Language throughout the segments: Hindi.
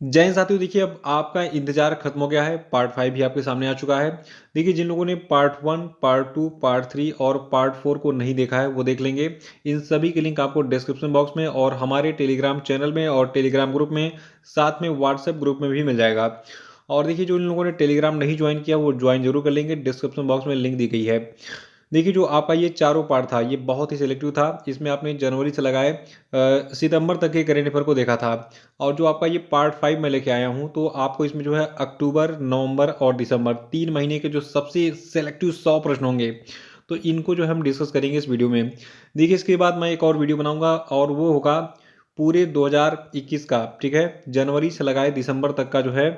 जय हिंद साथियों, देखिए अब आपका इंतजार खत्म हो गया है। पार्ट 5 भी आपके सामने आ चुका है। देखिए जिन लोगों ने पार्ट 1, पार्ट 2, पार्ट 3 और पार्ट 4 को नहीं देखा है वो देख लेंगे। इन सभी की लिंक आपको डिस्क्रिप्शन बॉक्स में और हमारे टेलीग्राम चैनल में और टेलीग्राम ग्रुप में, साथ में व्हाट्सएप ग्रुप में भी मिल जाएगा। और देखिए जो इन लोगों ने टेलीग्राम नहीं ज्वाइन किया वो ज्वाइन जरूर कर लेंगे, डिस्क्रिप्शन बॉक्स में लिंक दी गई है। देखिए जो आपका ये चारों पार्ट था ये बहुत ही सिलेक्टिव था। इसमें आपने जनवरी से लगाए सितंबर तक के करेंट अफेयर को देखा था। और जो आपका ये पार्ट 5 मैं लेके आया हूँ तो आपको इसमें जो है अक्टूबर, नवंबर और दिसंबर 3 महीने के जो सबसे सिलेक्टिव 100 प्रश्न होंगे तो इनको जो हम डिस्कस करेंगे इस वीडियो में। देखिए इसके बाद मैं एक और वीडियो बनाऊंगा और वो होगा पूरे 2021 का, ठीक है, जनवरी से लगाए दिसंबर तक का जो है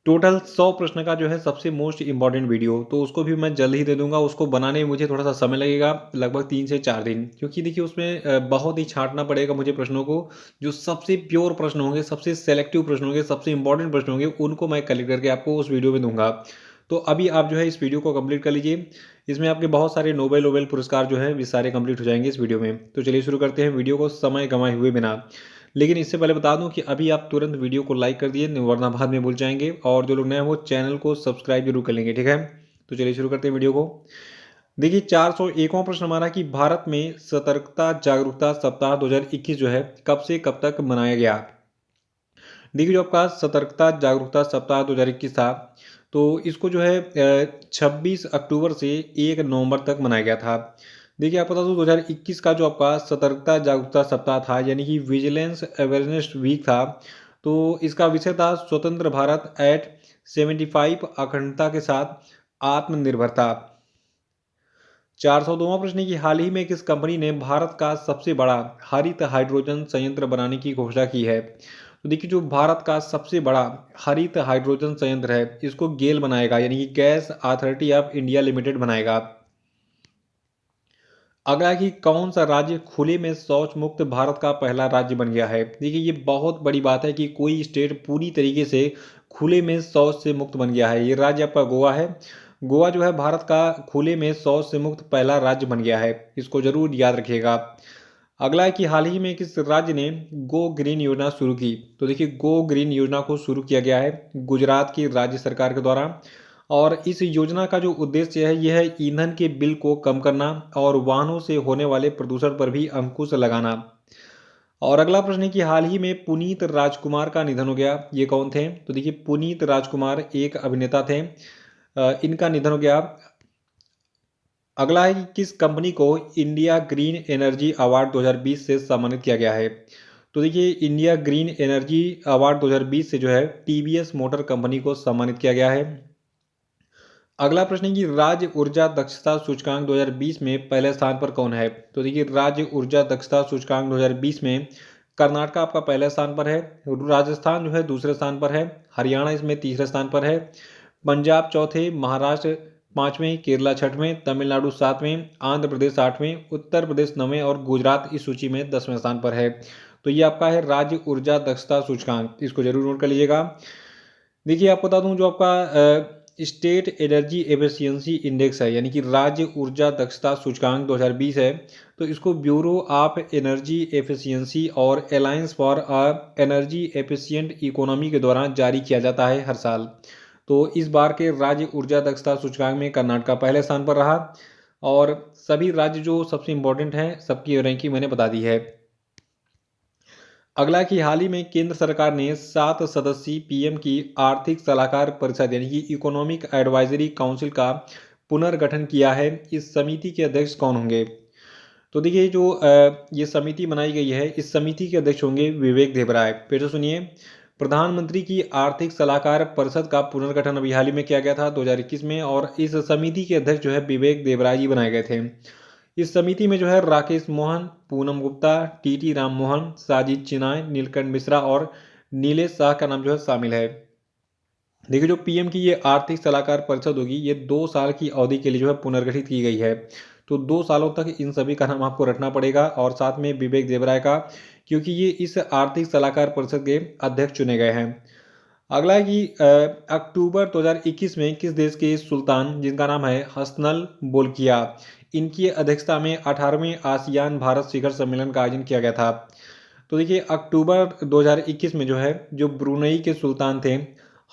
टोटल 100 प्रश्न का जो है सबसे मोस्ट इंपॉर्टेंट वीडियो, तो उसको भी मैं जल्द ही दे दूंगा। उसको बनाने में मुझे थोड़ा सा समय लगेगा, लगभग 3 से 4 दिन, क्योंकि देखिए उसमें बहुत ही छांटना पड़ेगा मुझे प्रश्नों को। जो सबसे प्योर प्रश्न होंगे, सबसे सेलेक्टिव प्रश्न होंगे, सबसे इंपॉर्टेंट प्रश्न होंगे, उनको मैं कलेक्ट करके आपको उस वीडियो में दूंगा। तो अभी आप जो है इस वीडियो को कंप्लीट कर लीजिए। इसमें आपके बहुत सारे नोबेल नोबेल पुरस्कार जो है वे सारे कंप्लीट हो जाएंगे इस वीडियो में। तो चलिए शुरू करते हैं वीडियो को समय गंवाए हुए बिना। लेकिन इससे पहले बता दूं कि अभी आप तुरंत वीडियो को लाइक कर दिए, वरना बाद में भूल जाएंगे। और जो लोग नए हैं वो चैनल को सब्सक्राइब जरूर कर लेंगे, ठीक है। तो चलिए शुरू करते हैं वीडियो को। देखिए 401वां प्रश्न हमारा कि भारत में सतर्कता जागरूकता सप्ताह 2021 जो है कब से कब तक मनाया गया। देखिए जो आपका सतर्कता जागरूकता सप्ताह 2021 था तो इसको जो है 26 अक्टूबर से 1 नवंबर तक मनाया गया था। देखिए आप बता दूं 2021 का जो आपका सतर्कता जागरूकता सप्ताह था यानी कि विजिलेंस अवेयरनेस वीक था, तो इसका विषय था स्वतंत्र भारत एट 75, अखंडता के साथ आत्मनिर्भरता। 402वां प्रश्न है कि हाल ही में किस कंपनी ने भारत का सबसे बड़ा हरित हाइड्रोजन संयंत्र बनाने की घोषणा की है। तो देखिए जो भारत का सबसे बड़ा हरित हाइड्रोजन संयंत्र है इसको गेल बनाएगा, यानी कि gas authority of India limited बनाएगा। अगला है कि कौन सा राज्य खुले में शौच मुक्त भारत का पहला राज्य बन गया है। देखिए ये बहुत बड़ी बात है कि कोई स्टेट पूरी तरीके से खुले में शौच से मुक्त बन गया है। ये राज्य आपका गोवा है। गोवा जो है भारत का खुले में शौच से मुक्त पहला राज्य बन गया है, इसको जरूर याद रखिएगा। अगला है कि हाल ही में किस राज्य ने गो ग्रीन योजना शुरू की। तो देखिए गो ग्रीन योजना को शुरू किया गया है गुजरात की राज्य सरकार के द्वारा। और इस योजना का जो उद्देश्य है यह है ईंधन के बिल को कम करना और वाहनों से होने वाले प्रदूषण पर भी अंकुश लगाना। और अगला प्रश्न है कि हाल ही में पुनीत राजकुमार का निधन हो गया, ये कौन थे। तो देखिए पुनीत राजकुमार एक अभिनेता थे, इनका निधन हो गया। अगला है कि किस कंपनी को इंडिया ग्रीन एनर्जी अवार्ड 2020 से सम्मानित किया गया है। तो देखिए इंडिया ग्रीन एनर्जी अवार्ड 2020 से जो है टीवीएस मोटर कंपनी को सम्मानित किया गया है। अगला प्रश्न है कि राज्य ऊर्जा दक्षता सूचकांक 2020 में पहले स्थान पर कौन है। तो देखिए राज्य ऊर्जा दक्षता सूचकांक 2020 में कर्नाटक आपका पहले स्थान पर है, राजस्थान जो है दूसरे स्थान पर है, हरियाणा इसमें तीसरे स्थान पर है, पंजाब चौथे, महाराष्ट्र पाँचवें, केरला छठवें, तमिलनाडु सातवें, आंध्र प्रदेश आठवें, उत्तर प्रदेश नवें और गुजरात इस सूची में 10वें स्थान पर है। तो ये आपका है राज्य ऊर्जा दक्षता सूचकांक, इसको जरूर नोट कर लीजिएगा। देखिए आप बता दूं जो आपका स्टेट एनर्जी एफिशिएंसी इंडेक्स है यानी कि राज्य ऊर्जा दक्षता सूचकांक 2020 है, तो इसको ब्यूरो ऑफ एनर्जी एफिशिएंसी और alliance for energy efficient economy के द्वारा जारी किया जाता है हर साल। तो इस बार के राज्य ऊर्जा दक्षता सूचकांक में कर्नाटक पहले स्थान पर रहा। और सभी राज्य जो सबसे इंपॉर्टेंट हैं सबकी रैंकिंग मैंने बता दी है। अगला कि हाल ही में केंद्र सरकार ने 7 सदस्यीय पीएम की आर्थिक सलाहकार परिषद यानी कि इकोनॉमिक एडवाइजरी काउंसिल का पुनर्गठन किया है। इस समिति के अध्यक्ष कौन होंगे। तो देखिए जो ये समिति बनाई गई है इस समिति के अध्यक्ष होंगे विवेक देबराय। फिर से सुनिए, प्रधानमंत्री की आर्थिक सलाहकार परिषद का पुनर्गठन अभी हाल ही में किया गया था 2021 में, और इस समिति के अध्यक्ष जो है विवेक देबराय जी बनाए गए थे। इस समिति में जो है राकेश मोहन, पूनम गुप्ता, टीटी राम मोहन, साजिद चिनाय, नीलकंठ मिश्रा और नीलेश शाह का नाम जो है शामिल है। देखिए जो पीएम की ये आर्थिक सलाहकार परिषद होगी ये 2 साल की अवधि के लिए जो है पुनर्गठित की गई है। तो 2 सालों तक इन सभी का नाम आपको रखना पड़ेगा और साथ में विवेक देवराय का, क्योंकि ये इस आर्थिक सलाहकार परिषद के अध्यक्ष चुने गए हैं। अगला है कि अक्टूबर 2021 में किस देश के सुल्तान जिनका नाम है हसनल बोल्किया, इनकी अध्यक्षता में 18वें आसियान भारत शिखर सम्मेलन का आयोजन किया गया था। तो देखिए अक्टूबर 2021 में जो है जो ब्रुनई के सुल्तान थे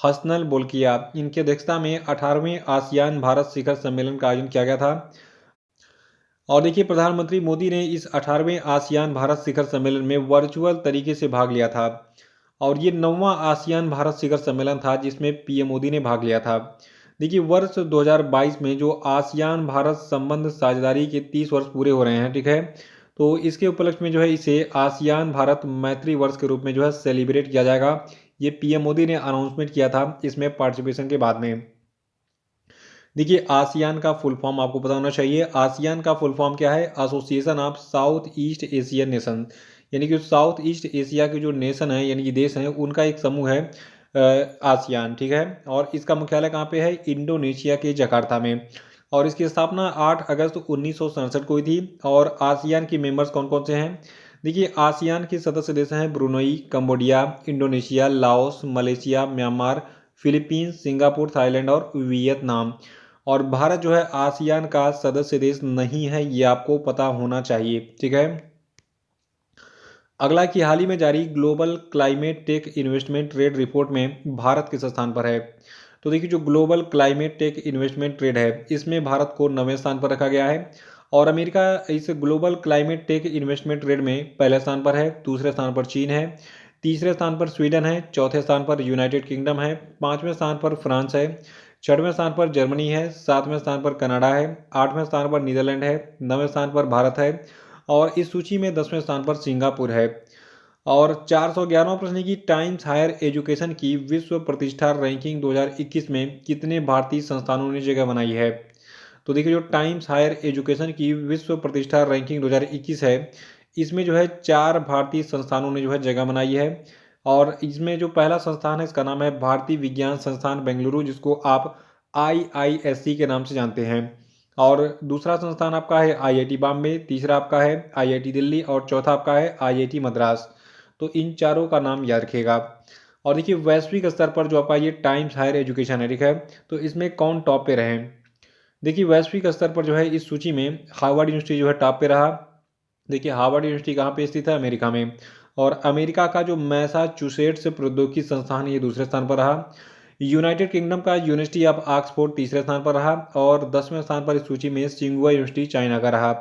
हसनल बोल्किया, इनकी अध्यक्षता में 18वें आसियान भारत शिखर सम्मेलन का आयोजन किया गया था। और देखिए प्रधानमंत्री मोदी ने इस 18वें आसियान भारत शिखर सम्मेलन में वर्चुअल तरीके से भाग लिया था। और ये 9वां आसियान भारत शिखर सम्मेलन था जिसमें पीएम मोदी ने भाग लिया था। देखिए वर्ष 2022 में जो आसियान भारत संबंध साझेदारी के 30 वर्ष पूरे हो रहे हैं, ठीक है। तो इसके उपलक्ष्य में जो है इसे आसियान भारत मैत्री वर्ष के रूप में जो है सेलिब्रेट किया जाएगा। ये पीएम मोदी ने अनाउंसमेंट किया था इसमें पार्टिसिपेशन के बाद में। देखिए आसियान का फुल फॉर्म आपको पता होना चाहिए। आसियान का फुल फॉर्म क्या है? Association of south east Asian nation, यानी कि साउथ ईस्ट एशिया के जो नेशन है यानी कि देश हैं उनका एक समूह है आसियान, ठीक है। और इसका मुख्यालय कहाँ पे है? इंडोनेशिया के जकार्ता में। और इसकी स्थापना 8 अगस्त 1967 को हुई थी। और आसियान के मेंबर्स कौन कौन से हैं? देखिए आसियान के सदस्य देश हैं Brunei, Cambodia, Indonesia, Laos, Malaysia, Myanmar, Philippines, Singapore, Thailand और वियतनाम। और भारत जो है आसियान का सदस्य देश नहीं है, ये आपको पता होना चाहिए, ठीक है। अगला कि हाल ही में जारी global climate tech investment trade report में भारत किस स्थान पर है? तो देखिए जो global climate tech investment trade है इसमें भारत को 9वें स्थान पर रखा गया है। और अमेरिका इस global climate tech investment trade में पहले स्थान पर है, दूसरे स्थान पर चीन है, तीसरे स्थान पर स्वीडन है, चौथे स्थान पर यूनाइटेड किंगडम है, पांचवें स्थान पर फ्रांस है, छठवें स्थान पर जर्मनी है, सातवें स्थान पर कनाडा है, आठवें स्थान पर नीदरलैंड है, नवें स्थान पर भारत है और इस सूची में 10वें स्थान पर सिंगापुर है। और 411वां प्रश्न है कि टाइम्स हायर एजुकेशन की विश्व प्रतिष्ठा रैंकिंग 2021 में कितने भारतीय संस्थानों ने जगह बनाई है? तो देखिए जो टाइम्स हायर एजुकेशन की विश्व प्रतिष्ठा रैंकिंग 2021 है इसमें जो है 4 भारतीय संस्थानों ने जो है जगह बनाई है। और इसमें जो पहला संस्थान है इसका नाम है भारतीय विज्ञान संस्थान बेंगलुरु, जिसको आप आईआईएससी के नाम से जानते हैं। और दूसरा संस्थान आपका है आईआईटी बॉम्बे, तीसरा आपका है आईआईटी दिल्ली और चौथा आपका है आईआईटी मद्रास। तो इन चारों का नाम याद रखिएगा। और देखिए वैश्विक स्तर पर जो आपका ये टाइम्स हायर एजुकेशन है, ठीक है, तो इसमें कौन टॉप पे रहे? देखिए वैश्विक स्तर पर जो है इस सूची में हार्वर्ड यूनिवर्सिटी जो है टॉप पे रहा। देखिए हार्वर्ड यूनिवर्सिटी कहाँ पे स्थित है? अमेरिका में। और अमेरिका का जो मैसाचुसेट्स प्रौद्योगिकी संस्थान है ये दूसरे स्थान पर रहा। यूनाइटेड किंगडम का यूनिवर्सिटी ऑफ ऑक्सफोर्ड तीसरे स्थान पर रहा। और 10वें स्थान पर इस सूची में सिंगुआ यूनिवर्सिटी चाइना का रहा।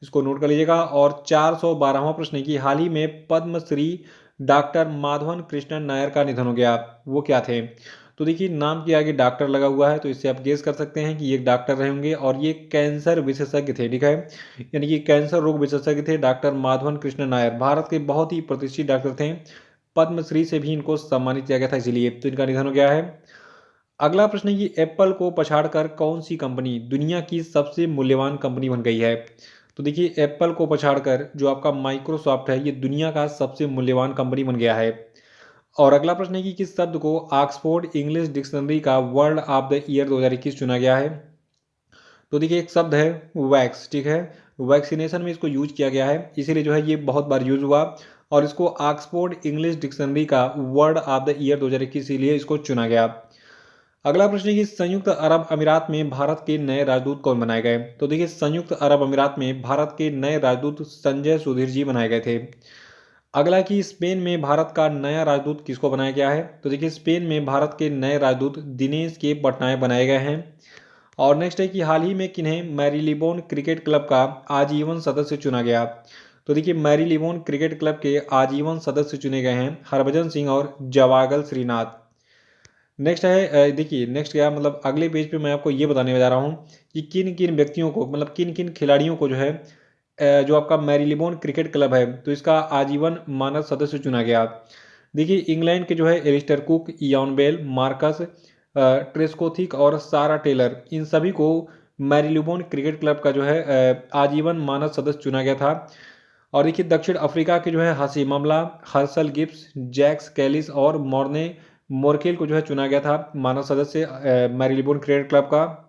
इसको नोट कर लीजिएगा। और 412वां प्रश्न है कि हाल ही में पद्मश्री डॉक्टर माधवन कृष्णन नायर का निधन हो गया, वो क्या थे? तो देखिए नाम के आगे डॉक्टर लगा हुआ है तो इससे आप गेस कर सकते हैं कि ये डॉक्टर रहे होंगे और ये कैंसर विशेषज्ञ थे, ठीक है। यानी कि कैंसर रोग विशेषज्ञ थे डॉक्टर माधवन कृष्ण नायर, भारत के बहुत ही प्रतिष्ठित डॉक्टर थे। पद्मश्री से भी इनको सम्मानित किया गया था, इसीलिए तो इनका निधन हो गया है। अगला प्रश्न है कि एप्पल को पछाड़कर कौन सी कंपनी दुनिया की सबसे मूल्यवान कंपनी बन गई है? तो देखिए एप्पल को पछाड़कर जो आपका माइक्रोसॉफ्ट है ये दुनिया का सबसे मूल्यवान कंपनी बन गया है। और अगला प्रश्न है कि किस शब्द को ऑक्सफोर्ड इंग्लिश डिक्शनरी का वर्ड ऑफ द ईयर 2021 चुना गया है? तो देखिए एक शब्द है वैक्स, ठीक है। वैक्सीनेशन में इसको यूज किया गया है इसीलिए जो है ये बहुत बार यूज हुआ। और इसको ऑक्सफोर्ड इंग्लिश डिक्शनरी का वर्ड ऑफ द ईयर 2021 इसीलिए इसको चुना गया। अगला प्रश्न है कि संयुक्त अरब अमीरात में भारत के नए राजदूत कौन बनाए गए? तो देखिए संयुक्त अरब अमीरात में भारत के नए राजदूत संजय सुधीर जी बनाए गए थे। अगला कि स्पेन में भारत का नया राजदूत किसको बनाया गया है? तो देखिए स्पेन में भारत के नए राजदूत दिनेश के पटनायक बनाए गए हैं। और नेक्स्ट है कि हाल ही में किन्हें मैरीलिबोन क्रिकेट क्लब का आजीवन सदस्य चुना गया? तो देखिए मैरीलिबोन क्रिकेट क्लब के आजीवन सदस्य चुने गए हैं हरभजन सिंह और जवागल श्रीनाथ। नेक्स्ट है देखिए नेक्स्ट क्या मतलब अगले पेज पे मैं आपको ये बताने जा रहा हूँ कि किन किन व्यक्तियों को मतलब किन किन खिलाड़ियों को जो है जो आपका मैरीलिबोन क्रिकेट क्लब है तो इसका आजीवन मानद सदस्य चुना गया। देखिए इंग्लैंड के जो है Alastair Cook, Ian Bell, Marcus Trescothick और सारा टेलर, इन सभी को मैरीलिबोन क्रिकेट क्लब का जो है आजीवन मानद सदस्य चुना गया था। और देखिए दक्षिण अफ्रीका के जो है हसी मामला, हर्सल गिब्स, जैक्स कैलिस और मॉर्ने मोरकेल को जो है चुना गया था मानव सदस्य मैरीलिबोन क्रिकेट क्लब का।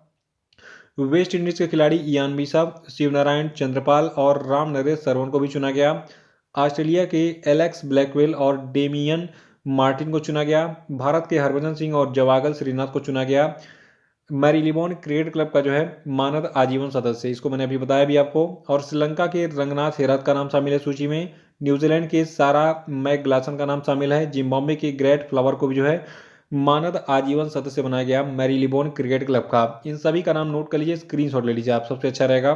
वेस्ट इंडीज के खिलाड़ी इयान बिशप, शिवनारायण चंद्रपाल और राम नरेश सरवण को भी चुना गया। ऑस्ट्रेलिया के एलेक्स ब्लैकवेल और डेमियन मार्टिन को चुना गया। भारत के हरभजन सिंह और जवागल श्रीनाथ को चुना गया मैरीलिबोन क्रिकेट क्लब का जो है मानद आजीवन सदस्य, इसको मैंने अभी बताया भी आपको। और श्रीलंका के रंगनाथ हेराथ का नाम शामिल है सूची में, न्यूजीलैंड के सारा मैकग्लासन का नाम शामिल है। जिम्बाब्वे के ग्रेट फ्लावर को भी जो है मानद आजीवन सदस्य बनाया गया मैरीलिबोन क्रिकेट क्लब का। इन सभी का नाम नोट कर लीजिए, स्क्रीनशॉट ले लीजिए आप, सबसे अच्छा रहेगा।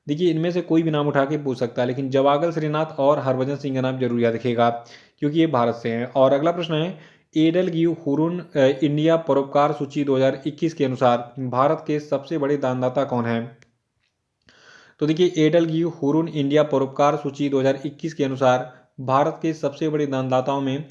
देखिए इनमें से कोई भी नाम उठा के पूछ सकता है, लेकिन जवागल श्रीनाथ और हरभजन सिंह का नाम जरूर याद रखिएगा क्योंकि ये भारत से हैं। और अगला प्रश्न है, एडल गिव हुरुन इंडिया परोपकार सूची 2021 के अनुसार भारत के सबसे बड़े दानदाता कौन है? तो देखिए एडल गिव हुरुन इंडिया परोपकार सूची 2021 के अनुसार भारत के सबसे बड़े दानदाताओं में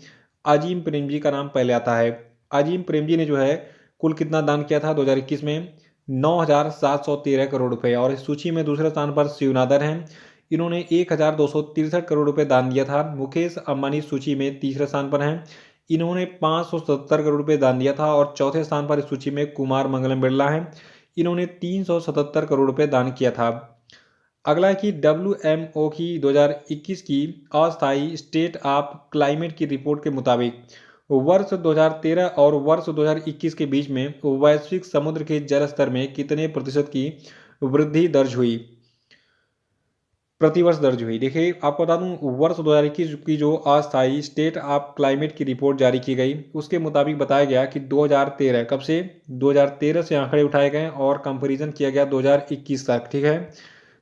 अजीम प्रेमजी का नाम पहले आता है। अजीम प्रेमजी ने जो है कुल कितना दान किया था 2021 में? 9,713 करोड़ रुपए। और इस सूची में दूसरे स्थान पर शिवनादर हैं, इन्होंने 1,263 करोड़ रुपए दान दिया था। मुकेश अंबानी सूची में तीसरे स्थान पर हैं, इन्होंने 570 करोड़ रुपए दान दिया था। और चौथे स्थान पर इस सूची में कुमार मंगलम बिरला हैं, इन्होंने 377 करोड़ रुपए दान किया था। अगला है कि WMO की 2021 की अस्थायी स्टेट ऑफ क्लाइमेट की रिपोर्ट के मुताबिक वर्ष 2013 और वर्ष 2021 के बीच में वैश्विक समुद्र के जल स्तर में कितने प्रतिशत की वृद्धि दर्ज हुई, प्रतिवर्ष दर्ज हुई? देखिए आपको बता दूं, वर्ष 2021 की जो अस्थायी स्टेट ऑफ क्लाइमेट की रिपोर्ट जारी की गई उसके मुताबिक बताया गया कि 2013, कब से? 2013 से आंकड़े उठाए गए और कंपैरिजन किया गया 2021 तक, ठीक है।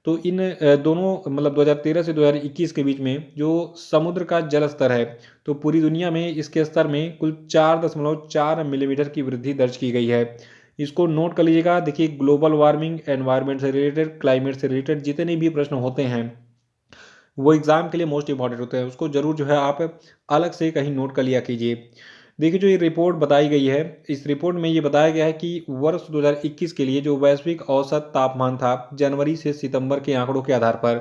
तो इन दोनों मतलब 2013 से 2021 के बीच में जो समुद्र का जल स्तर है, तो पूरी दुनिया में इसके स्तर में कुल 4.4 मिलीमीटर की वृद्धि दर्ज की गई है। इसको नोट कर लीजिएगा। देखिए ग्लोबल वार्मिंग, एनवायरनमेंट से रिलेटेड, क्लाइमेट से रिलेटेड जितने भी प्रश्न होते हैं वो एग्जाम के लिए मोस्ट इंपॉर्टेंट होते हैं, उसको जरूर जो है आप अलग से कहीं नोट कर लिया कीजिए। देखिए जो ये रिपोर्ट बताई गई है, इस रिपोर्ट में ये बताया गया है कि वर्ष 2021 के लिए जो वैश्विक औसत तापमान था जनवरी से सितंबर के आंकड़ों के आधार पर,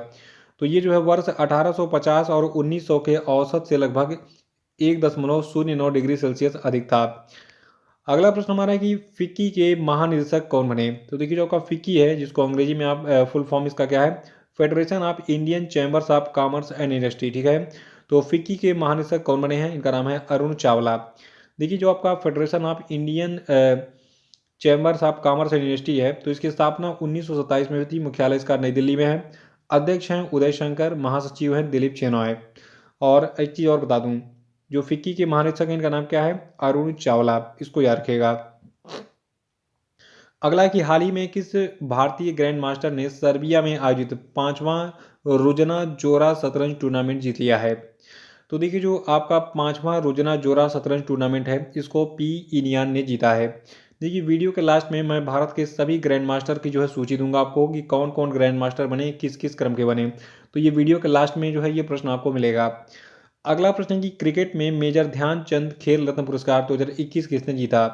तो ये जो है वर्ष 1850 और 1900 के औसत से लगभग 1.09 डिग्री सेल्सियस अधिक था। अगला प्रश्न हमारा है कि फिक्की के महानिदेशक कौन बने? तो देखिए जो आपका फिक्की है, जिसको अंग्रेजी में आप फुल फॉर्म इसका क्या है? Federation of Indian chambers of commerce and industry, ठीक है। तो फिक्की के महानिदेशक कौन बने हैं? इनका नाम है अरुण चावला। देखिए जो आपका federation of Indian chambers of commerce and industry है, तो इसकी स्थापना 1927 में हुई थी। मुख्यालय इसका नई दिल्ली में है। अध्यक्ष हैं उदय शंकर, महासचिव हैं दिलीप चेनॉय। और एक चीज़ और बता दूं, जो फिक्की के महानिरीक्षक हैं इनका नाम क्या है? अरुण चावला, इसको याद रखेगा। अगला है कि हाल ही में किस भारतीय ग्रैंड मास्टर ने सर्बिया में आयोजित 5वां रोजना जोरा शतरंज टूर्नामेंट जीत लिया है? तो देखिए जो आपका 5वां रोजना जोरा शतरंज टूर्नामेंट है, इसको पी इनियान ने जीता है। देखिए वीडियो के लास्ट में मैं भारत के सभी ग्रैंड मास्टर की जो है सूची दूंगा आपको कि कौन कौन ग्रैंड मास्टर बने, किस किस क्रम के बने। तो ये वीडियो के लास्ट में जो है ये प्रश्न आपको मिलेगा। अगला प्रश्न है कि क्रिकेट में मेजर ध्यानचंद खेल रत्न पुरस्कार 2021 किसने जीता?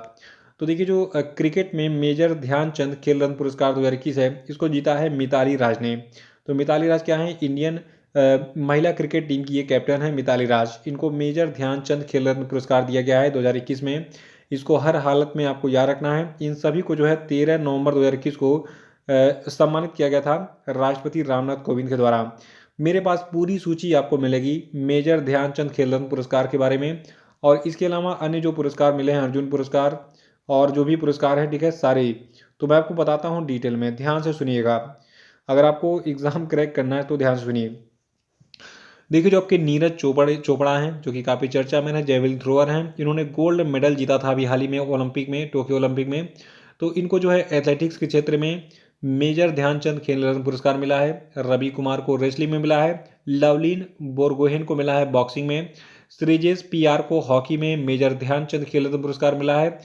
तो देखिए जो क्रिकेट में मेजर ध्यानचंद खेल रत्न पुरस्कार 2021 है, इसको जीता है मिताली राज ने। तो मिताली राज क्या है? इंडियन महिला क्रिकेट टीम की ये कैप्टन है मिताली राज। इनको मेजर ध्यानचंद खेल रत्न पुरस्कार दिया गया है 2021 में। इसको हर हालत में आपको याद रखना है। इन सभी को जो है 13 नवंबर 2021 को सम्मानित किया गया था राष्ट्रपति रामनाथ कोविंद के द्वारा। मेरे पास पूरी सूची आपको मिलेगी मेजर ध्यानचंद खेल रत्न पुरस्कार के बारे में। और इसके अलावा अन्य जो पुरस्कार मिले हैं, अर्जुन पुरस्कार और जो भी पुरस्कार हैं, ठीक है, सारे ही तो मैं आपको बताता हूँ डिटेल में, ध्यान से सुनिएगा। अगर आपको एग्जाम क्रैक करना है तो ध्यान से सुनिए। देखिए जो आपके नीरज चोपड़ा हैं, जो कि काफ़ी चर्चा में है, जेवलिन थ्रोअर हैं, इन्होंने गोल्ड मेडल जीता था अभी हाल ही में ओलंपिक में, टोक्यो ओलंपिक में। तो इनको जो है एथलेटिक्स के क्षेत्र में मेजर ध्यानचंद खेल रत्न पुरस्कार मिला है। रवि कुमार को रेसलिंग में मिला है। लवलीन बोरगोहेन को मिला है बॉक्सिंग में। श्रीजेश पीआर को हॉकी में मेजर ध्यानचंद खेल रत्न पुरस्कार मिला है।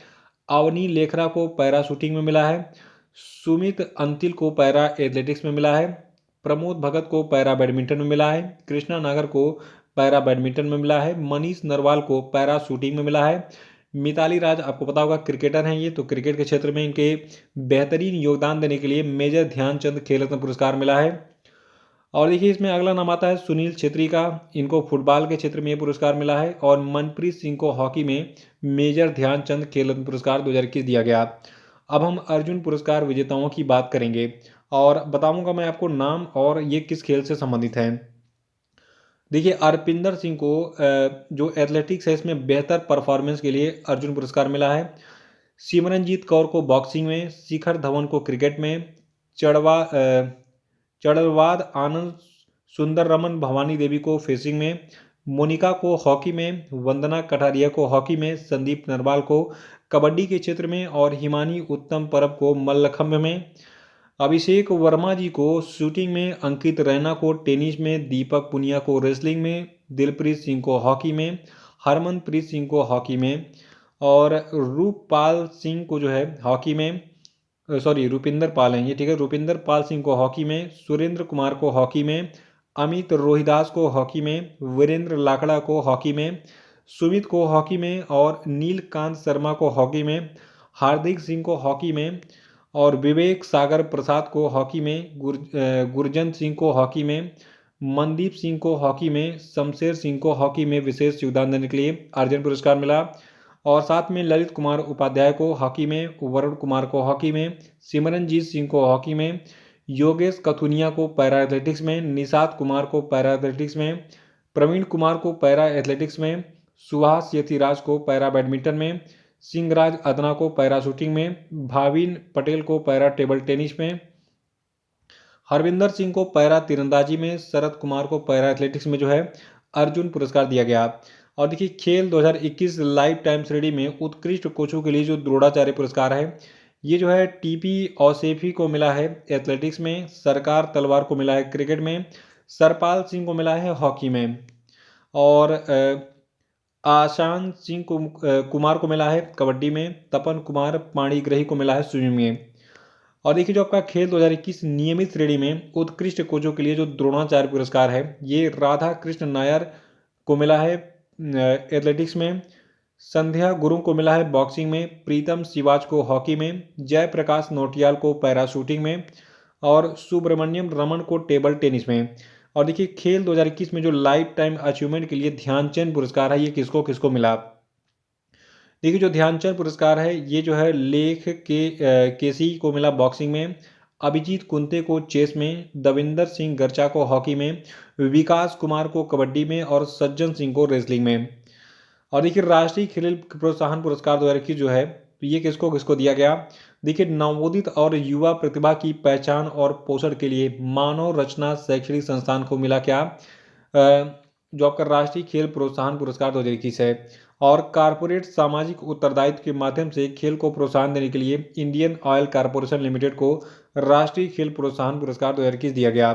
अवनी लेखरा को पैरा शूटिंग में मिला है। सुमित अंतिल को पैरा एथलेटिक्स में मिला है। प्रमोद भगत को पैरा बैडमिंटन में मिला है। कृष्णा नागर को पैरा बैडमिंटन में मिला है। मनीष नरवाल को पैरा शूटिंग में मिला है। मिताली राज आपको पता होगा क्रिकेटर हैं ये, तो क्रिकेट के क्षेत्र में इनके बेहतरीन योगदान देने के लिए मेजर ध्यानचंद खेल रत्न पुरस्कार मिला है। और देखिए इसमें अगला नाम आता है सुनील छेत्री का, इनको फुटबॉल के क्षेत्र में ये पुरस्कार मिला है। और मनप्रीत सिंह को हॉकी में मेजर ध्यानचंद खेल रत्न पुरस्कार 2021 दिया गया। अब हम अर्जुन पुरस्कार विजेताओं की बात करेंगे और बताऊंगा मैं आपको नाम और ये किस खेल से संबंधित हैं। देखिए अरपिंदर सिंह को जो एथलेटिक्स है इसमें बेहतर परफॉर्मेंस के लिए अर्जुन पुरस्कार मिला है। सिमरनजीत कौर को बॉक्सिंग में, शिखर धवन को क्रिकेट में, चढ़वा चढ़वाद आनंद सुंदर रमन भवानी देवी को फेंसिंग में, मोनिका को हॉकी में, वंदना कटारिया को हॉकी में, संदीप नरवाल को कबड्डी के क्षेत्र में और हिमानी उत्तम परब को मल्लखंभ में, अभिषेक वर्मा जी को शूटिंग में, अंकित रैना को टेनिस में, दीपक पुनिया को रेसलिंग में, दिलप्रीत सिंह को हॉकी में, हरमनप्रीत सिंह को हॉकी में और रूपपाल सिंह को जो है हॉकी में, सॉरी रुपिंदर पाल हैं ये, ठीक है, रुपिंदर पाल सिंह को हॉकी में, सुरेंद्र कुमार को हॉकी में, अमित रोहिदास को हॉकी में, वीरेंद्र लाकड़ा को हॉकी में, सुमित को हॉकी में और नीलकांत शर्मा को हॉकी में, हार्दिक सिंह को हॉकी में और विवेक सागर प्रसाद को हॉकी में, गुरजंत सिंह को हॉकी में, मनदीप सिंह को हॉकी में, शमशेर सिंह को हॉकी में विशेष योगदान देने के लिए अर्जुन पुरस्कार मिला और साथ में ललित कुमार उपाध्याय को हॉकी में, वरुण कुमार को हॉकी में, सिमरनजीत सिंह को हॉकी में, योगेश कथुनिया को पैरा एथलेटिक्स में, निषाद कुमार को पैरा एथलेटिक्स में, प्रवीण कुमार को पैरा एथलेटिक्स में, सुहास यतिराज को पैरा बैडमिंटन में, सिंहराज अदना को पैरा शूटिंग में, भाविन पटेल को पैरा टेबल टेनिस में, हरविंदर सिंह को पैरा तीरंदाजी में, शरद कुमार को पैरा एथलेटिक्स में जो है अर्जुन पुरस्कार दिया गया। और देखिए खेल 2021 लाइफ टाइम श्रेणी में उत्कृष्ट कोचों के लिए जो द्रोणाचार्य पुरस्कार है ये जो है टीपी औसेफी को मिला है एथलेटिक्स में, सरकार तलवार को मिला है क्रिकेट में, सरपाल सिंह को मिला है हॉकी में और आशान सिंह को कुमार को मिला है कबड्डी में, तपन कुमार पाणिग्रही को मिला है स्विमिंग में। और देखिए जो आपका खेल 2021 नियमित श्रेणी में उत्कृष्ट कोचों के लिए जो द्रोणाचार्य पुरस्कार है ये राधा कृष्ण नायर को मिला है एथलेटिक्स में, संध्या गुरु को मिला है बॉक्सिंग में, प्रीतम शिवाज को हॉकी में, जयप्रकाश नोटियाल को पैरा शूटिंग में और सुब्रमण्यम रमन को टेबल टेनिस में। और देखिए खेल 2021 में जो लाइफ टाइम अचीवमेंट के लिए ध्यानचंद पुरस्कार है ये किसको किसको मिला। देखिए जो ध्यानचंद पुरस्कार है ये जो है लेख के केसी को मिला बॉक्सिंग में, अभिजीत कुंते को चेस में, दविंदर सिंह गर्चा को हॉकी में, विकास कुमार को कबड्डी में और सज्जन सिंह को रेसलिंग में। और देखिए राष्ट्रीय खेल प्रोत्साहन पुरस्कार 2021 जो है तो ये किसको किसको दिया गया। देखिए नवोदित और युवा प्रतिभा की पहचान और पोषण के लिए मानव रचना शैक्षणिक संस्थान को मिला क्या जो आपका राष्ट्रीय खेल प्रोत्साहन पुरस्कार 2021 है। और कारपोरेट सामाजिक उत्तरदायित्व के माध्यम से खेल को प्रोत्साहन देने के लिए इंडियन ऑयल कॉरपोरेशन लिमिटेड को राष्ट्रीय खेल प्रोत्साहन पुरस्कार 2021 दिया गया।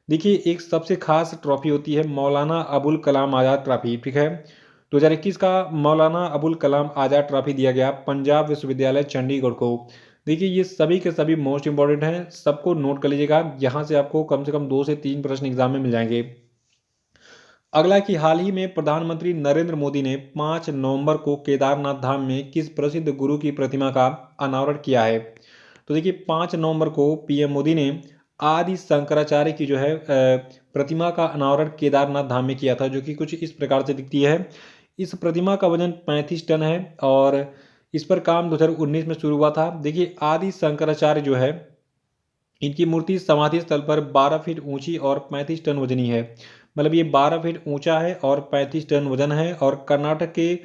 देखिए एक सबसे खास ट्रॉफी होती है मौलाना अबुल कलाम आज़ाद ट्रॉफी, ठीक है। 2021 का मौलाना अबुल कलाम आज़ाद ट्रॉफी दिया गया पंजाब विश्वविद्यालय चंडीगढ़ को। देखिए ये सभी के सभी मोस्ट इंपॉर्टेंट हैं, सबको नोट कर लीजिएगा, यहाँ से आपको कम से कम 2 से 3 प्रश्न एग्जाम में मिल जाएंगे। अगला कि हाल ही में प्रधानमंत्री नरेंद्र मोदी ने 5 नवंबर को केदारनाथ धाम में किस प्रसिद्ध गुरु की प्रतिमा का अनावरण किया है। तो देखिए 5 नवंबर को पीएम मोदी ने आदि शंकराचार्य की जो है प्रतिमा का अनावरण केदारनाथ धाम में किया था, जो कि कुछ इस प्रकार से दिखती है। इस प्रतिमा का वजन 35 टन है और इस पर काम 2019 में शुरू हुआ था। देखिए आदि शंकराचार्य जो है इनकी मूर्ति समाधि स्थल पर 12 फीट ऊंची और 35 टन वजनी है, मतलब ये 12 फीट ऊंचा है और 35 टन वजन है और कर्नाटक के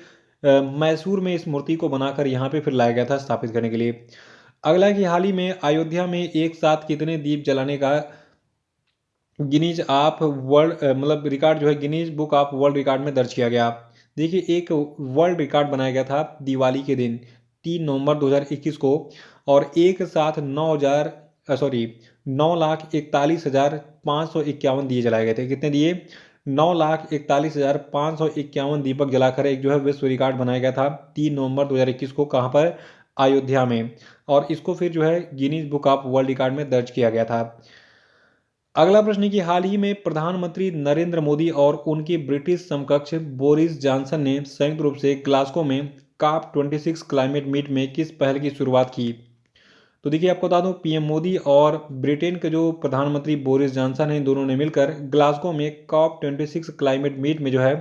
मैसूर में इस मूर्ति को बनाकर यहाँ पे फिर लाया गया था स्थापित करने के लिए। अगला कि हाल ही में अयोध्या में एक साथ कितने दीप जलाने का गिनीज ऑफ वर्ल्ड मतलब रिकॉर्ड जो है Guinness book of world record में दर्ज किया गया। देखिए एक वर्ल्ड रिकॉर्ड बनाया गया था दिवाली के दिन 3 नवंबर 2021 को और एक साथ 9,41,551 दिए जलाए गए थे। कितने दिए? 9,41,551 दीपक जलाकर एक जो है विश्व रिकॉर्ड बनाया गया था 3 नवंबर 2021 को, कहाँ पर? अयोध्या में। और इसको फिर जो है Guinness book of world record में दर्ज किया गया था। अगला प्रश्न है कि हाल ही में प्रधानमंत्री नरेंद्र मोदी और उनके ब्रिटिश समकक्ष बोरिस जॉनसन ने संयुक्त रूप से ग्लासगो में COP 26 क्लाइमेट मीट में किस पहल की शुरुआत की। तो देखिए आपको बता दूं पीएम मोदी और ब्रिटेन के जो प्रधानमंत्री बोरिस जॉनसन हैं दोनों ने मिलकर ग्लासगो में COP 26 क्लाइमेट मीट में जो है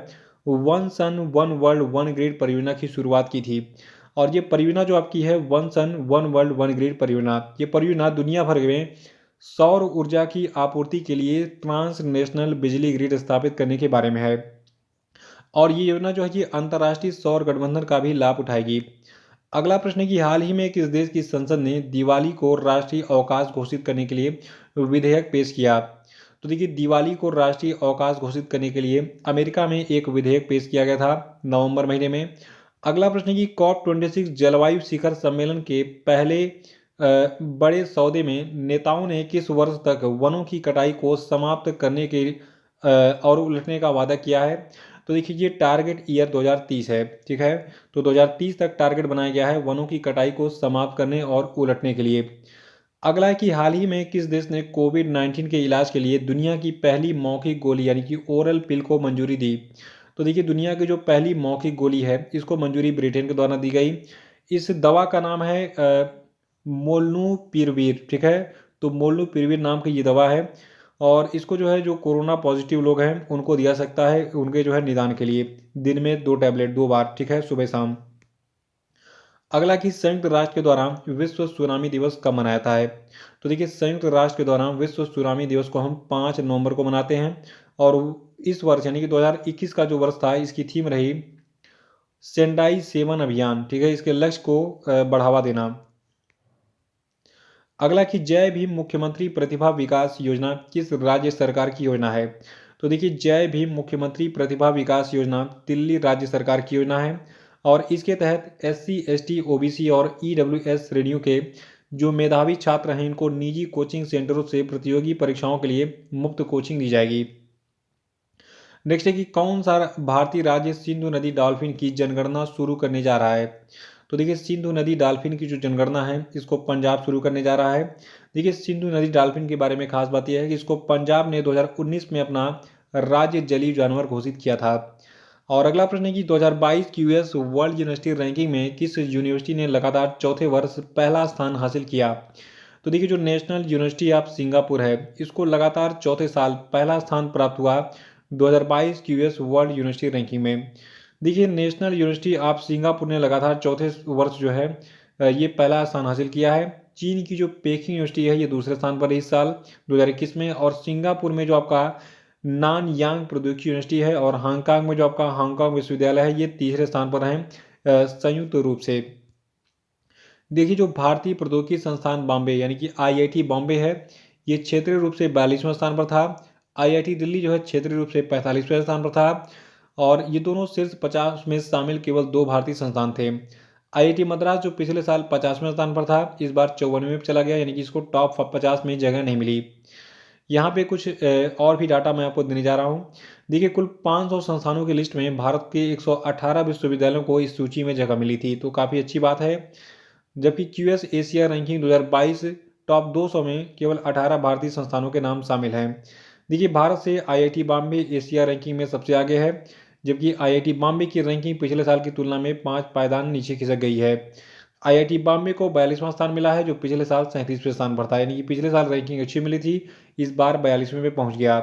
one sun one world one grid परियोजना की शुरुआत की थी। और ये परियोजना जो आपकी है one sun one world one grid परियोजना, ये परियोजना दुनिया भर में सौर ऊर्जा की आपूर्ति के लिए ट्रांसनेशनल बिजली ग्रिड स्थापित करने के बारे में है। और ये योजना जो है कि अंतर्राष्ट्रीय सौर गठबंधन का भी लाभ उठाएगी। अगला प्रश्न है कि हाल ही में किस देश की संसद ने दिवाली को राष्ट्रीय अवकाश घोषित करने के लिए विधेयक पेश किया। तो देखिए दिवाली को राष्ट्रीय अवकाश घोषित करने के लिए अमेरिका में एक विधेयक पेश किया गया था नवंबर महीने में। अगला प्रश्न है कि COP26 जलवायु शिखर सम्मेलन के पहले बड़े सौदे में नेताओं ने किस वर्ष तक वनों की कटाई को समाप्त करने के और उलटने का वादा किया है? तो देखिए ये टारगेट ईयर 2030 है, ठीक है। तो 2030 तक टारगेट बनाया गया है वनों की कटाई को समाप्त करने और उलटने के लिए। अगला है कि हाल ही में किस देश ने कोविड-19 के इलाज के लिए दुनिया की पहली मौखिक गोली यानी कि ओरल पिल को मंजूरी दी? तो देखिए दुनिया की जो पहली मौखिक गोली है इसको मंजूरी ब्रिटेन के द्वारा दी गई। इस दवा का नाम है मोल्नुपिरवीर, ठीक है। तो मोल्नुपिरवीर नाम की ये दवा है और इसको जो है जो कोरोना पॉजिटिव लोग हैं उनको दिया सकता है उनके जो है निदान के लिए, दिन में 2 टैबलेट 2 बार, ठीक है, सुबह शाम। अगला कि संयुक्त राष्ट्र के द्वारा विश्व सुनामी दिवस कब मनाया जाता है? तो देखिए संयुक्त राष्ट्र के द्वारा विश्व सुनामी दिवस को हम 5 नवंबर को मनाते हैं और इस वर्ष यानी कि 2021 का जो वर्ष था इसकी थीम रही सेंडाई सेवन अभियान, ठीक है, इसके लक्ष्य को बढ़ावा देना। अगला कि जय भीम मुख्यमंत्री प्रतिभा विकास योजना किस राज्य सरकार की योजना है? तो देखिए जय भीम मुख्यमंत्री प्रतिभा विकास योजना दिल्ली राज्य सरकार की योजना है और इसके तहत SC ST OBC और EWS श्रेणियों के जो मेधावी छात्र हैं इनको निजी कोचिंग सेंटरों से प्रतियोगी परीक्षाओं के लिए मुफ्त कोचिंग दी जाएगी। नेक्स्ट है कि कौन सा भारतीय राज्य सिंधु नदी डॉल्फिन की जनगणना शुरू करने जा रहा है? तो देखिए सिंधु नदी डॉल्फिन की जो जनगणना है इसको पंजाब शुरू करने जा रहा है। देखिए सिंधु नदी डॉल्फिन के बारे में खास बात यह है कि इसको पंजाब ने 2019 में अपना राज्य जलीय जानवर घोषित किया था। और अगला प्रश्न है कि 2022 की यूएस वर्ल्ड यूनिवर्सिटी रैंकिंग में किस यूनिवर्सिटी ने लगातार चौथे वर्ष पहला स्थान हासिल किया? तो देखिए जो नेशनल यूनिवर्सिटी ऑफ सिंगापुर है इसको लगातार चौथे साल पहला स्थान प्राप्त हुआ 2022 की यूएस वर्ल्ड यूनिवर्सिटी रैंकिंग में। देखिए नेशनल यूनिवर्सिटी ऑफ सिंगापुर ने लगातार चौथे वर्ष जो है ये पहला स्थान हासिल किया है। चीन की जो पेकिंग यूनिवर्सिटी है ये दूसरे स्थान पर है इस साल 2021 में और सिंगापुर में जो आपका नान यांग प्रौद्योगिकी यूनिवर्सिटी है और हांगकांग में जो आपका हांगकांग विश्वविद्यालय है ये तीसरे स्थान पर है संयुक्त रूप से। देखिए जो भारतीय प्रौद्योगिकी संस्थान बॉम्बे यानी कि IIT बॉम्बे है ये क्षेत्रीय रूप से 42वें स्थान पर था। IIT दिल्ली जो है क्षेत्रीय रूप से 45वें स्थान पर था और ये दोनों शीर्ष 50 में शामिल केवल 2 भारतीय संस्थान थे। IIT मद्रास जो पिछले साल 50वें स्थान पर था इस बार 54वें में चला गया यानी कि इसको टॉप 50 में जगह नहीं मिली। यहाँ पे कुछ और भी डाटा मैं आपको देने जा रहा हूँ। देखिए कुल 500 संस्थानों की लिस्ट में भारत के 118 विश्वविद्यालयों को इस सूची में जगह मिली थी, तो काफ़ी अच्छी बात है। जबकि QS एशिया रैंकिंग 2022 टॉप 200 में केवल 18 भारतीय संस्थानों के नाम शामिल हैं। देखिए भारत से IIT बॉम्बे एशिया रैंकिंग में सबसे आगे है, जबकि IIT बॉम्बे की रैंकिंग पिछले साल की तुलना में 5 पायदान नीचे खिसक गई है। IIT बॉम्बे को 42वां स्थान मिला है जो पिछले साल 37वें स्थान पर था, यानी कि पिछले साल रैंकिंग अच्छी मिली थी, इस बार 42वें में पहुंच गया।